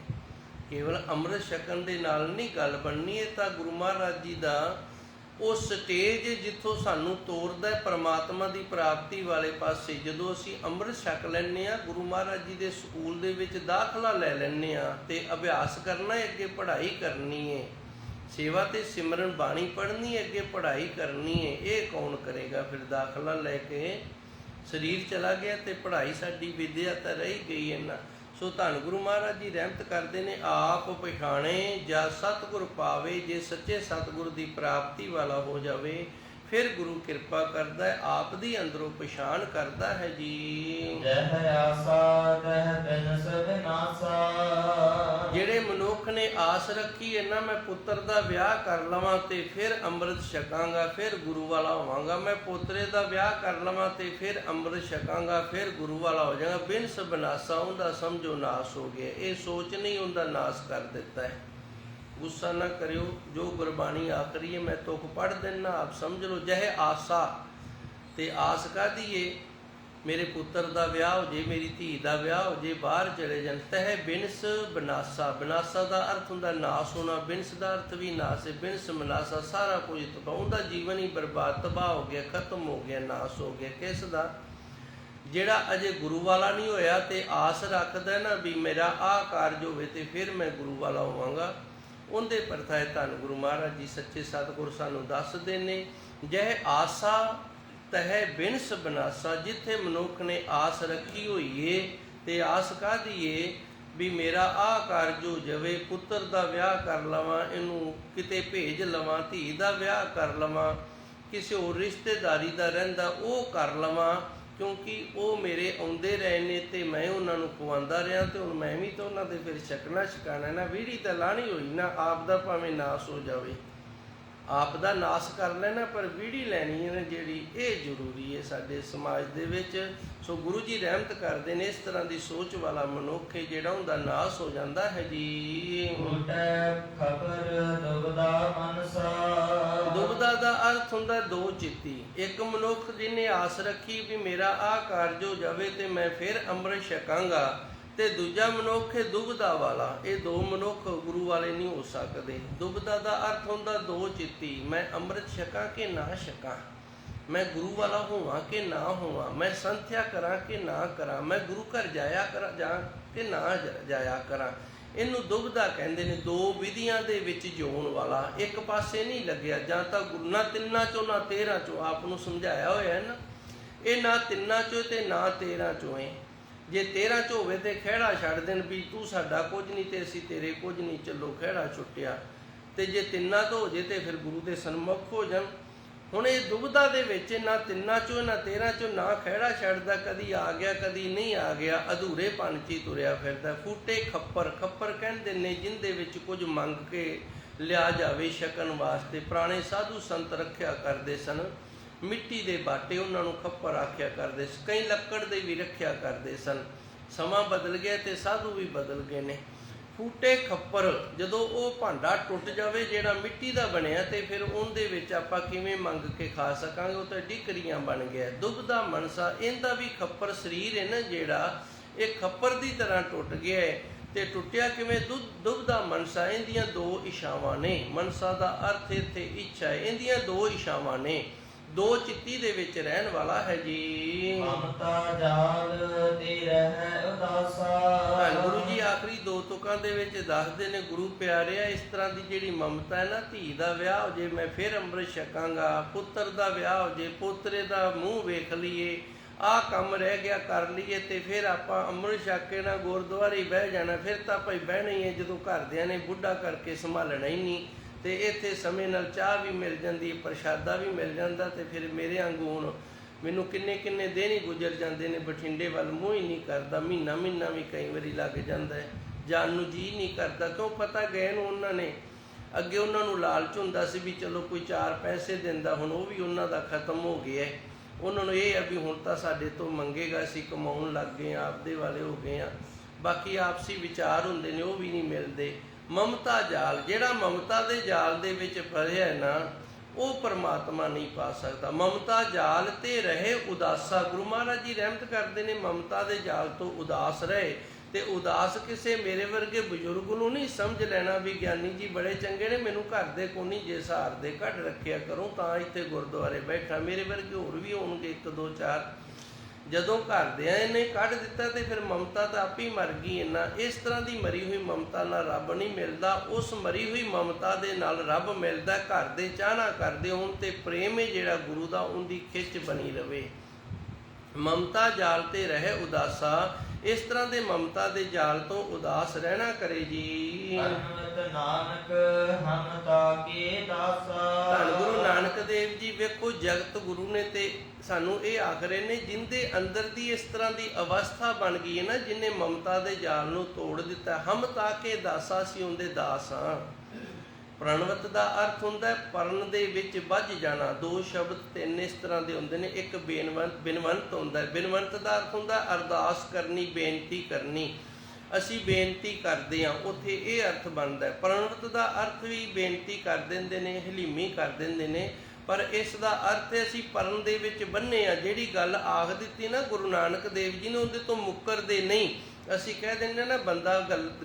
ਕੇਵਲ ਅੰਮ੍ਰਿਤ ਛਕਣ ਦੇ ਨਾਲ ਨਹੀਂ ਗੱਲ ਬਣਨੀ, ਇਹ ਤਾਂ ਗੁਰੂ ਮਹਾਰਾਜ ਜੀ ਦਾ ਉਹ ਸਟੇਜ ਜਿੱਥੋਂ ਸਾਨੂੰ ਤੋਰਦਾ ਪਰਮਾਤਮਾ ਦੀ ਪ੍ਰਾਪਤੀ ਵਾਲੇ ਪਾਸੇ। ਜਦੋਂ ਅਸੀਂ ਅੰਮ੍ਰਿਤ ਛਕ ਲੈਂਦੇ ਹਾਂ, ਗੁਰੂ ਮਹਾਰਾਜ ਜੀ ਦੇ ਸਕੂਲ ਦੇ ਵਿੱਚ ਦਾਖਲਾ ਲੈ ਲੈਂਦੇ ਹਾਂ, ਤੇ ਅਭਿਆਸ ਕਰਨਾ ਹੈ, ਅੱਗੇ ਪੜ੍ਹਾਈ ਕਰਨੀ ਹੈ, ਸੇਵਾ ਤੇ ਸਿਮਰਨ ਬਾਣੀ ਪੜ੍ਹਨੀ ਹੈ, ਅੱਗੇ ਪੜ੍ਹਾਈ ਕਰਨੀ ਹੈ। ਇਹ ਕੌਣ ਕਰੇਗਾ? ਫਿਰ ਦਾਖਲਾ ਲੈ ਕੇ ਸਰੀਰ ਚਲਾ ਗਿਆ ਤੇ ਪੜ੍ਹਾਈ ਸਾਡੀ ਵਿਦਿਆ ਤਾਂ ਰਹਿ ਗਈ ਹੈ ਨਾ। ਸੋ ਧੰਨ ਗੁਰੂ ਮਹਾਰਾਜ ਜੀ ਰਹਿਮਤ ਕਰਦੇ ਨੇ, ਆਪ ਪਛਾਣੇ ਜਾਂ ਸਤਿਗੁਰ ਪਾਵੇ, ਜੇ ਸੱਚੇ ਸਤਿਗੁਰ ਦੀ ਪ੍ਰਾਪਤੀ ਵਾਲਾ ਹੋ ਜਾਵੇ ਫਿਰ ਗੁਰੂ ਕਿਰਪਾ ਕਰਦਾ ਹੈ, ਆਪ ਦੀ ਅੰਦਰੋਂ ਪਛਾਣ ਕਰਦਾ ਹੈ ਜੀ। ਜਹ ਆਸਾ ਤਹ ਬਿਨ ਸਭ ਨਾਸਾ, ਜਿਹੜੇ ਮਨੁੱਖ ਨੇ ਆਸ ਰੱਖੀ ਹੈ ਨਾ, ਮੈਂ ਪੁੱਤਰ ਦਾ ਵਿਆਹ ਕਰ ਲਵਾਂ ਤੇ ਫਿਰ ਅੰਮ੍ਰਿਤ ਛਕਾਂਗਾ, ਫਿਰ ਗੁਰੂ ਵਾਲਾ ਹੋਵਾਂਗਾ, ਮੈਂ ਪੋਤਰੇ ਦਾ ਵਿਆਹ ਕਰ ਲਵਾਂ ਤੇ ਫਿਰ ਅੰਮ੍ਰਿਤ ਛਕਾਂਗਾ, ਫਿਰ ਗੁਰੂ ਵਾਲਾ ਹੋ ਜਾਵਾਂਗਾ, ਬਿਨ ਸਭ ਨਾਸਾ, ਉਹਦਾ ਸਮਝੋ ਨਾਸ ਹੋ ਗਿਆ। ਇਹ ਸੋਚ ਨਹੀਂ, ਉਹਦਾ ਨਾਸ ਕਰ ਦਿੱਤਾ ਹੈ। ਗੁੱਸਾ ਨਾ ਕਰਿਓ, ਜੋ ਗੁਰਬਾਣੀ ਆਖਰੀ ਹੈ ਮੈਂ ਤੁਕ ਪੜ੍ਹ ਦਿੰਦਾ, ਆਪ ਸਮਝ ਲਓ। ਜਹ ਆਸਾ, ਤੇ ਆਸ ਕਾਹਦੀ ਏ? ਮੇਰੇ ਪੁੱਤਰ ਦਾ ਵਿਆਹ ਹੋ ਜੇ, ਮੇਰੀ ਧੀ ਦਾ ਵਿਆਹ ਹੋ ਜੇ, ਬਾਹਰ ਚਲੇ ਜਾਣ। ਤਹਿ ਬਿਨਸ ਬਨਾਸਾ, ਬਨਾਸਾ ਦਾ ਅਰਥ ਹੁੰਦਾ ਨਾਸ ਹੋਣਾ, ਬਿਨਸ ਦਾ ਅਰਥ ਵੀ ਨਾਸ ਹੈ। ਬਿਨਸ ਬਨਾਸਾ, ਸਾਰਾ ਕੁਝ ਤਬਾਹ, ਉਹਦਾ ਜੀਵਨ ਹੀ ਬਰਬਾਦ, ਤਬਾਹ ਹੋ ਗਿਆ, ਖਤਮ ਹੋ ਗਿਆ, ਨਾਸ ਹੋ ਗਿਆ। ਕਿਸ ਦਾ? ਜਿਹੜਾ ਅਜੇ ਗੁਰੂ ਵਾਲਾ ਨਹੀਂ ਹੋਇਆ ਤੇ ਆਸ ਰੱਖਦਾ ਨਾ ਵੀ ਮੇਰਾ ਆਹ ਕਾਰਜ ਹੋਵੇ ਤੇ ਫਿਰ ਮੈਂ ਗੁਰੂ ਵਾਲਾ ਹੋਵਾਂਗਾ, ਉਹਦੇ ਪਰਥਾਏ ਧੰਨ ਗੁਰੂ ਮਹਾਰਾਜ ਜੀ ਸੱਚੇ ਸਤਿਗੁਰ ਸਾਨੂੰ ਦੱਸਦੇ ਨੇ। ਜਹ ਆਸਾ ਤਹਿ ਬਿਨਸ ਬਨਾਸਾ, ਜਿੱਥੇ ਮਨੁੱਖ ਨੇ ਆਸ ਰੱਖੀ ਹੋਈ ਏ, ਤੇ ਆਸ ਕਾਹਦੀ ਏ? ਵੀ ਮੇਰਾ ਆਹ ਕਾਰਜ ਹੋ ਜਾਵੇ, ਪੁੱਤਰ ਦਾ ਵਿਆਹ ਕਰ ਲਵਾਂ, ਇਹਨੂੰ ਕਿਤੇ ਭੇਜ ਲਵਾਂ, ਧੀ ਦਾ ਵਿਆਹ ਕਰ ਲਵਾਂ, ਕਿਸੇ ਹੋਰ ਰਿਸ਼ਤੇਦਾਰੀ ਦਾ ਰਹਿੰਦਾ ਉਹ ਕਰ ਲਵਾਂ, ਕਿਉਂਕਿ ਉਹ ਮੇਰੇ ਆਉਂਦੇ ਰਹੇ ਨੇ ਤੇ ਮੈਂ ਉਹਨਾਂ ਨੂੰ ਖਵਾਉਂਦਾ ਰਿਹਾ, ਤੇ ਹੁਣ ਮੈਂ ਵੀ ਤਾਂ ਉਹਨਾਂ ਦੇ ਫਿਰ ਛਕਣਾ ਛਕਾਣਾ ਨਾ। ਵੀੜੀ ਤਾਂ ਲਾਣੀ ਹੋਈ ਨਾ, ਆਪ ਦਾ ਭਾਵੇਂ ਨਾਸ ਹੋ ਜਾਵੇ, ਆਪ ਦਾ ਨਾਸ ਕਰ ਲੈਣਾ, ਪਰ ਵੀੜੀ ਲੈਣੀ ਹੈ ਨਾ ਜਿਹੜੀ, ਇਹ ਜ਼ਰੂਰੀ ਹੈ ਸਾਡੇ ਸਮਾਜ ਦੇ ਵਿੱਚ। ਸੋ ਗੁਰੂ ਜੀ ਰਹਿਮਤ ਕਰਦੇ ਨੇ, ਇਸ ਤਰ੍ਹਾਂ ਦੀ ਸੋਚ ਵਾਲਾ ਮਨੁੱਖ ਹੈ ਜਿਹੜਾ ਉਹਦਾ ਨਾਸ ਹੋ ਜਾਂਦਾ ਹੈ ਜੀ। ਖਬਰ ਦੁਬਦਾ ਮਨਸਾ, ਦੁਬਦਾ ਦਾ ਅਰਥ ਹੁੰਦਾ ਦੋ ਚਿੱਤੀ। ਇੱਕ ਮਨੁੱਖ ਜਿਹਨੇ ਆਸ ਰੱਖੀ ਵੀ ਮੇਰਾ ਆਹ ਕਾਰਜ ਹੋ ਜਾਵੇ ਤੇ ਮੈਂ ਫਿਰ ਅੰਮ੍ਰਿਤ ਛਕਾਂਗਾ, ਤੇ ਦੂਜਾ ਮਨੁੱਖ ਹੈ ਦੁਬਦਾ ਵਾਲਾ। ਇਹ ਦੋ ਮਨੁੱਖ ਗੁਰੂ ਵਾਲੇ ਨਹੀਂ ਹੋ ਸਕਦੇ। ਦੁਬਦਾ ਦਾ ਅਰਥ ਹੁੰਦਾ ਦੋ ਚਿੱਤੀ, ਮੈਂ ਅੰਮ੍ਰਿਤ ਛਕਾਂ ਕਿ ਨਾ ਛਕਾਂ, ਮੈਂ ਗੁਰੂ ਵਾਲਾ ਹੋਵਾਂ ਕਿ ਨਾ ਹੋਵਾਂ, ਮੈਂ ਸੰਥਿਆ ਕਰਾਂ ਕਿ ਨਾ ਕਰਾਂ, ਮੈਂ ਗੁਰੂ ਘਰ ਜਾਇਆ ਕਰਾਂ ਜਾਂ ਕਿ ਨਾ ਜਾਇਆ ਕਰਾਂ। ਇਹਨੂੰ ਦੁਬਦਾ ਕਹਿੰਦੇ ਨੇ। ਦੋ ਵਿਧੀਆਂ ਦੇ ਵਿੱਚ ਜਿਉਣ ਵਾਲਾ, ਇੱਕ ਪਾਸੇ ਨਹੀਂ ਲੱਗਿਆ, ਜਾਂ ਤਾਂ ਗੁਰੂ ਨਾ ਤਿੰਨਾਂ ਚੋਂ ਨਾ 13 ਚੋਂ, ਆਪ ਨੂੰ ਸਮਝਾਇਆ ਹੋਇਆ ਹੈ ਨਾ, ਇਹ ਨਾ ਤਿੰਨਾਂ ਚੋਂ ਤੇ ਨਾ 13 ਚੋਂ ਹੈ। ਜੇ 13 ਚ ਹੋਵੇ ਤੇ ਖਹਿੜਾ ਛੱਡ ਦੇਣ ਵੀ ਤੂੰ ਸਾਡਾ ਕੁਝ ਨਹੀਂ ਤੇ ਅਸੀਂ ਤੇਰੇ ਕੁਝ ਨਹੀਂ, ਚੱਲੋ ਖਹਿੜਾ ਛੁੱਟਿਆ। ਤੇ ਜੇ ਤਿੰਨਾਂ ਤੋਂ ਹੋ ਜੇ ਤੇ ਫਿਰ ਗੁਰੂ ਦੇ ਸਨਮੁਖ ਹੋ ਜਾਣ। ਹੁਣ ਇਹ ਦੁਬਿਧਾ ਦੇ ਵਿੱਚ ਨਾ ਤਿੰਨਾਂ ਚੋਂ ਨਾ 13 ਚੋਂ ਨਾ ਖਹਿੜਾ ਛੱਡਦਾ, ਕਦੀ ਆ ਗਿਆ ਕਦੀ ਨਹੀਂ ਆ ਗਿਆ, ਅਧੂਰੇ ਪਣ 'ਚ ਹੀ ਤੁਰਿਆ ਫਿਰਦਾ। ਫੂਟੇ ਖੱਪਰ, ਖੱਪਰ ਕਹਿੰਦੇ ਨੇ ਜਿੰਦੇ ਵਿੱਚ ਕੁਝ ਮੰਗ ਕੇ ਲਿਆ ਜਾਵੇ ਛਕਣ ਵਾਸਤੇ। ਪੁਰਾਣੇ ਸਾਧੂ ਸੰਤ ਰੱਖਿਆ ਕਰਦੇ ਸਨ ਮਿੱਟੀ ਦੇ ਬਾਟੇ, ਉਹਨਾਂ ਨੂੰ ਖੱਪਰ ਆਖਿਆ ਕਰਦੇ ਸੀ। ਕਈ ਲੱਕੜ ਦੇ ਵੀ ਰੱਖਿਆ ਕਰਦੇ ਸਨ। ਸਮਾਂ ਬਦਲ ਗਿਆ ਤੇ ਸਾਧੂ ਵੀ ਬਦਲ ਗਏ ਨੇ। ਫੂਟੇ ਖੱਪਰ, ਜਦੋਂ ਉਹ ਭਾਂਡਾ ਟੁੱਟ ਜਾਵੇ ਜਿਹੜਾ ਮਿੱਟੀ ਦਾ ਬਣਿਆ ਤੇ ਫਿਰ ਉਹਦੇ ਵਿੱਚ ਆਪਾਂ ਕਿਵੇਂ ਮੰਗ ਕੇ ਖਾ ਸਕਾਂਗੇ, ਉਹ ਤਾਂ ਡਿਕਰੀਆਂ ਬਣ ਗਿਆ। ਦੁਬਦਾ ਮਨਸਾ, ਇਹਦਾ ਵੀ ਖੱਪਰ ਸਰੀਰ ਹੈ ਨਾ ਜਿਹੜਾ, ਇਹ ਖੱਪਰ ਦੀ ਤਰ੍ਹਾਂ ਟੁੱਟ ਗਿਆ ਹੈ। ਤੇ ਟੁੱਟਿਆ ਕਿਵੇਂ? ਦੁਬਦਾ ਮਨਸਾ, ਇਹਦੀਆਂ ਦੋ ਇਛਾਵਾਂ ਨੇ। ਮਨਸਾ ਦਾ ਅਰਥ ਇੱਥੇ ਇੱਛਾ ਹੈ। ਇਹਦੀਆਂ ਦੋ ਇਛਾਵਾਂ ਨੇ, ਦੋ ਚਿੱਤੀ ਦੇ ਵਿੱਚ ਰਹਿਣ ਵਾਲਾ ਹੈ ਜੀ। ਮਮਤਾ ਜਾਲ ਤੇ ਰਹਿ ਉਦਾਸਾ। ਗੁਰੂ ਜੀ ਆਖਰੀ ਦੋ ਤੁਕਾਂ ਦੇ ਵਿੱਚ ਦੱਸਦੇ ਨੇ, ਗੁਰੂ ਪਿਆਰਿਆ ਇਸ ਤਰ੍ਹਾਂ ਦੀ ਜਿਹੜੀ ਮਮਤਾ ਹੈ ਨਾ, ਧੀ ਦਾ ਵਿਆਹ ਹੋ ਜੇ ਮੈਂ ਫਿਰ ਅੰਮ੍ਰਿਤ ਛਕਾਂਗਾ, ਪੁੱਤਰ ਦਾ ਵਿਆਹ ਹੋ ਜੇ ਪੋਤਰੇ ਦਾ ਮੂੰਹ ਵੇਖ ਲਈਏ, ਆਹ ਕੰਮ ਰਹਿ ਗਿਆ ਕਰ ਲਈਏ ਤੇ ਫਿਰ ਆਪਾਂ ਅੰਮ੍ਰਿਤ ਛਕ ਕੇ ਨਾ ਗੁਰਦੁਆਰੇ ਬਹਿ ਜਾਣਾ। ਫਿਰ ਤਾਂ ਭਾਈ ਬਹਿਣਾ ਹੀ ਹੈ ਜਦੋਂ ਘਰਦਿਆਂ ਨੇ ਬੁੱਢਾ ਕਰਕੇ ਸੰਭਾਲਣਾ ਹੀ ਨਹੀਂ। ਤੇ ਇੱਥੇ ਸਮੇਂ ਨਾਲ ਚਾਹ ਵੀ ਮਿਲ ਜਾਂਦੀ, ਪ੍ਰਸ਼ਾਦਾ ਵੀ ਮਿਲ ਜਾਂਦਾ। ਤੇ ਫਿਰ ਮੇਰੇ ਵਾਂਗੂ ਹੁਣ ਮੈਨੂੰ ਕਿੰਨੇ ਕਿੰਨੇ ਦਿਨ ਹੀ ਗੁਜ਼ਰ ਜਾਂਦੇ ਨੇ, ਬਠਿੰਡੇ ਵੱਲ ਮੂੰਹ ਹੀ ਨਹੀਂ ਕਰਦਾ। ਮਹੀਨਾ ਮਹੀਨਾ ਵੀ ਕਈ ਵਾਰੀ ਲੱਗ ਜਾਂਦਾ ਹੈ, ਜਾਣ ਨੂੰ ਜੀ ਨਹੀਂ ਕਰਦਾ। ਕਿਉਂ? ਪਤਾ ਗਏ ਨੂੰ ਉਹਨਾਂ ਨੇ, ਅੱਗੇ ਉਹਨਾਂ ਨੂੰ ਲਾਲਚ ਹੁੰਦਾ ਸੀ ਵੀ ਚਲੋ ਕੋਈ 4 ਪੈਸੇ ਦਿੰਦਾ, ਹੁਣ ਉਹ ਵੀ ਉਹਨਾਂ ਦਾ ਖਤਮ ਹੋ ਗਿਆ। ਉਹਨਾਂ ਨੂੰ ਇਹ ਆ ਵੀ ਹੁਣ ਤਾਂ ਸਾਡੇ ਤੋਂ ਮੰਗੇਗਾ, ਅਸੀਂ ਕਮਾਉਣ ਲੱਗ ਗਏ ਹਾਂ, ਆਪਦੇ ਵਾਲੇ ਹੋ ਗਏ ਹਾਂ। ਬਾਕੀ ਆਪਸੀ ਵਿਚਾਰ ਹੁੰਦੇ ਨੇ, ਉਹ ਵੀ ਨਹੀਂ ਮਿਲਦੇ। ਮਮਤਾ ਜਾਲ, ਜਿਹੜਾ ਮਮਤਾ ਦੇ ਜਾਲ ਦੇ ਵਿੱਚ ਫਸਿਆ ਹੈ ਨਾ, ਉਹ ਪਰਮਾਤਮਾ ਨਹੀਂ ਪਾ ਸਕਦਾ। ਮਮਤਾ ਜਾਲ ਤੇ ਰਹੇ ਉਦਾਸਾ। ਗੁਰੂ ਮਹਾਰਾਜ ਜੀ ਰਹਿਮਤ ਕਰਦੇ ਨੇ, ਮਮਤਾ ਦੇ ਜਾਲ ਤੋਂ ਉਦਾਸ ਰਹੇ। ਤੇ ਉਦਾਸ ਕਿਸੇ ਮੇਰੇ ਵਰਗੇ ਬਜ਼ੁਰਗ ਨੂੰ ਨਹੀਂ ਸਮਝ ਲੈਣਾ ਵੀ ਗਿਆਨੀ ਜੀ ਬੜੇ ਚੰਗੇ ਨੇ, ਮੈਨੂੰ ਘਰ ਦੇ ਕੋਨੀ ਜੇ ਸਹਾਰ ਦੇ ਕੱਢ ਰੱਖਿਆ ਕਰੋ ਤਾਂ ਇੱਥੇ ਗੁਰਦੁਆਰੇ ਬੈਠਾ। ਮੇਰੇ ਵਰਗੇ ਹੋਰ ਵੀ ਹੋਣਗੇ 1 2 4। ਜਦੋਂ ਘਰਦਿਆਂ ਨੇ ਕੱਢ ਦਿੱਤਾ ਤੇ ਫਿਰ ਮਮਤਾ ਤਾਂ ਆਪ ਹੀ ਮਰ ਗਈ। ਇਹਨਾਂ ਇਸ ਤਰ੍ਹਾਂ ਦੀ ਮਰੀ ਹੋਈ ਮਮਤਾ ਨਾਲ ਰੱਬ ਨਹੀਂ ਮਿਲਦਾ। ਉਸ ਮਰੀ ਹੋਈ ਮਮਤਾ ਦੇ ਨਾਲ ਰੱਬ ਮਿਲਦਾ। ਘਰ ਦੇ ਚਾਹਨਾ ਕਰਦੇ ਹੋਣ ਤੇ ਪ੍ਰੇਮ ਹੈ ਜਿਹੜਾ ਗੁਰੂ ਦਾ, ਉਹਦੀ ਖਿੱਚ ਬਣੀ ਰਵੇ। ਮਮਤਾ ਜਾਲ ਤੇ ਰਹੇ ਉਦਾਸਾ, ਇਸ ਤਰ੍ਹਾਂ ਦੇ ਮਮਤਾ ਦੇ ਜਾਲ ਤੋਂ ਉਦਾਸ ਰਹਿਣਾ ਕਰੇ ਜੀ। ਨਾਨਕ ਹਮ ਤਾਕੇ ਦਾਸਾ। ਧੰਨ ਗੁਰੂ ਨਾਨਕ ਦੇਵ ਜੀ ਵੇਖੋ, ਜਗਤ ਗੁਰੂ ਨੇ ਤੇ ਸਾਨੂੰ ਇਹ ਆਖ ਰਹੇ ਨੇ, ਜਿੰਦੇ ਅੰਦਰ ਦੀ ਇਸ ਤਰ੍ਹਾਂ ਦੀ ਅਵਸਥਾ ਬਣ ਗਈ ਹੈ ਨਾ, ਜਿਹਨੇ ਮਮਤਾ ਦੇ ਜਾਲ ਨੂੰ ਤੋੜ ਦਿੱਤਾ। ਹਮ ਤਾਕੇ ਦਾਸਾ, ਸੀ ਉਹਦੇ ਦਾਸ ਹਾਂ। ਪ੍ਰਣਵਤ ਦਾ ਅਰਥ ਹੁੰਦਾ ਪਰਨ ਦੇ ਵਿੱਚ ਵੱਜ ਜਾਣਾ। 2 ਸ਼ਬਦ 3 ਇਸ ਤਰ੍ਹਾਂ ਦੇ ਹੁੰਦੇ ਨੇ। ਇੱਕ ਬਿਨਵੰਤ ਹੁੰਦਾ। ਬਿਨਵੰਤ ਦਾ ਅਰਥ ਹੁੰਦਾ ਅਰਦਾਸ ਕਰਨੀ, ਬੇਨਤੀ ਕਰਨੀ। ਅਸੀਂ ਬੇਨਤੀ ਕਰਦੇ ਹਾਂ, ਉੱਥੇ ਇਹ ਅਰਥ ਬਣਦਾ। ਪ੍ਰਣਵਤ ਦਾ ਅਰਥ ਵੀ ਬੇਨਤੀ ਕਰ ਦਿੰਦੇ ਨੇ, ਹਲੀਮੀ ਕਰ ਦਿੰਦੇ ਨੇ, ਪਰ ਇਸ ਦਾ ਅਰਥ ਅਸੀਂ ਪਰਨ ਦੇ ਵਿੱਚ ਬੰਨੇ ਆ। ਜਿਹੜੀ ਗੱਲ ਆਖ ਦਿੱਤੀ ਨਾ ਗੁਰੂ ਨਾਨਕ ਦੇਵ ਜੀ ਨੇ, ਉਹਦੇ ਤੋਂ ਮੁੱਕਰਦੇ ਨਹੀਂ। ਅਸੀਂ ਕਹਿ ਦਿੰਦੇ ਨਾ ਬੰਦਾ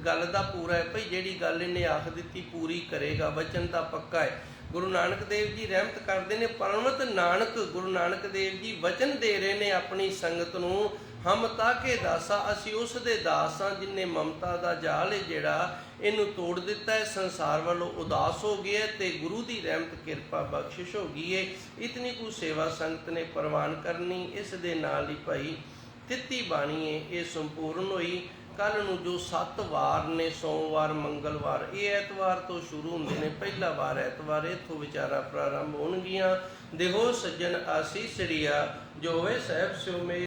ਗੱਲ ਦਾ ਪੂਰਾ ਹੈ, ਭਈ ਜਿਹੜੀ ਗੱਲ ਇਹਨੇ ਆਖ ਦਿੱਤੀ ਪੂਰੀ ਕਰੇਗਾ, ਵਚਨ ਦਾ ਪੱਕਾ ਹੈ। ਗੁਰੂ ਨਾਨਕ ਦੇਵ ਜੀ ਰਹਿਮਤ ਕਰਦੇ ਨੇ, ਪਰਮਤ ਨਾਨਕ ਗੁਰੂ ਨਾਨਕ ਦੇਵ ਜੀ ਵਚਨ ਦੇ ਰਹੇ ਨੇ ਆਪਣੀ ਸੰਗਤ ਨੂੰ। ਹਮ ਤਾਕੇ ਦਾਸਾ, ਅਸੀਂ ਉਸ ਦੇ ਦਾਸ ਹਾਂ ਜਿਹਨੇ ਮਮਤਾ ਦਾ ਜਾਲ ਹੈ ਜਿਹੜਾ ਇਹਨੂੰ ਤੋੜ ਦਿੱਤਾ ਹੈ, ਸੰਸਾਰ ਵੱਲੋਂ ਉਦਾਸ ਹੋ ਗਿਆ ਤੇ ਗੁਰੂ ਦੀ ਰਹਿਮਤ ਕਿਰਪਾ ਬਖਸ਼ਿਸ਼ ਹੋ ਗਈ ਹੈ। ਇਤਨੀ ਕੁ ਸੇਵਾ ਸੰਗਤ ਨੇ ਪ੍ਰਵਾਨ ਕਰਨੀ। ਇਸ ਦੇ ਨਾਲ ਹੀ ਭਾਈ ਤਿੱਤੀ ਬਾਣੀ ਹੈ ਇਹ ਸੰਪੂਰਨ ਹੋਈ। ਕੱਲ੍ਹ ਨੂੰ ਜੋ 7 ਵਾਰ ਨੇ, ਸੋਮਵਾਰ, ਮੰਗਲਵਾਰ, ਇਹ ਐਤਵਾਰ ਤੋਂ ਸ਼ੁਰੂ ਹੁੰਦੇ ਨੇ। ਪਹਿਲਾ ਵਾਰ ਐਤਵਾਰ, ਇੱਥੋਂ ਵਿਚਾਰਾ ਪ੍ਰਾਰੰਭ ਹੋਣਗੀਆਂ। ਦੇਹੋ ਸੱਜਣ ਆਸੀਸੜੀਆ, ਜੋ ਹੋਵੇ ਸਾਹਿਬ ਸਿਉ ਮੇਂ।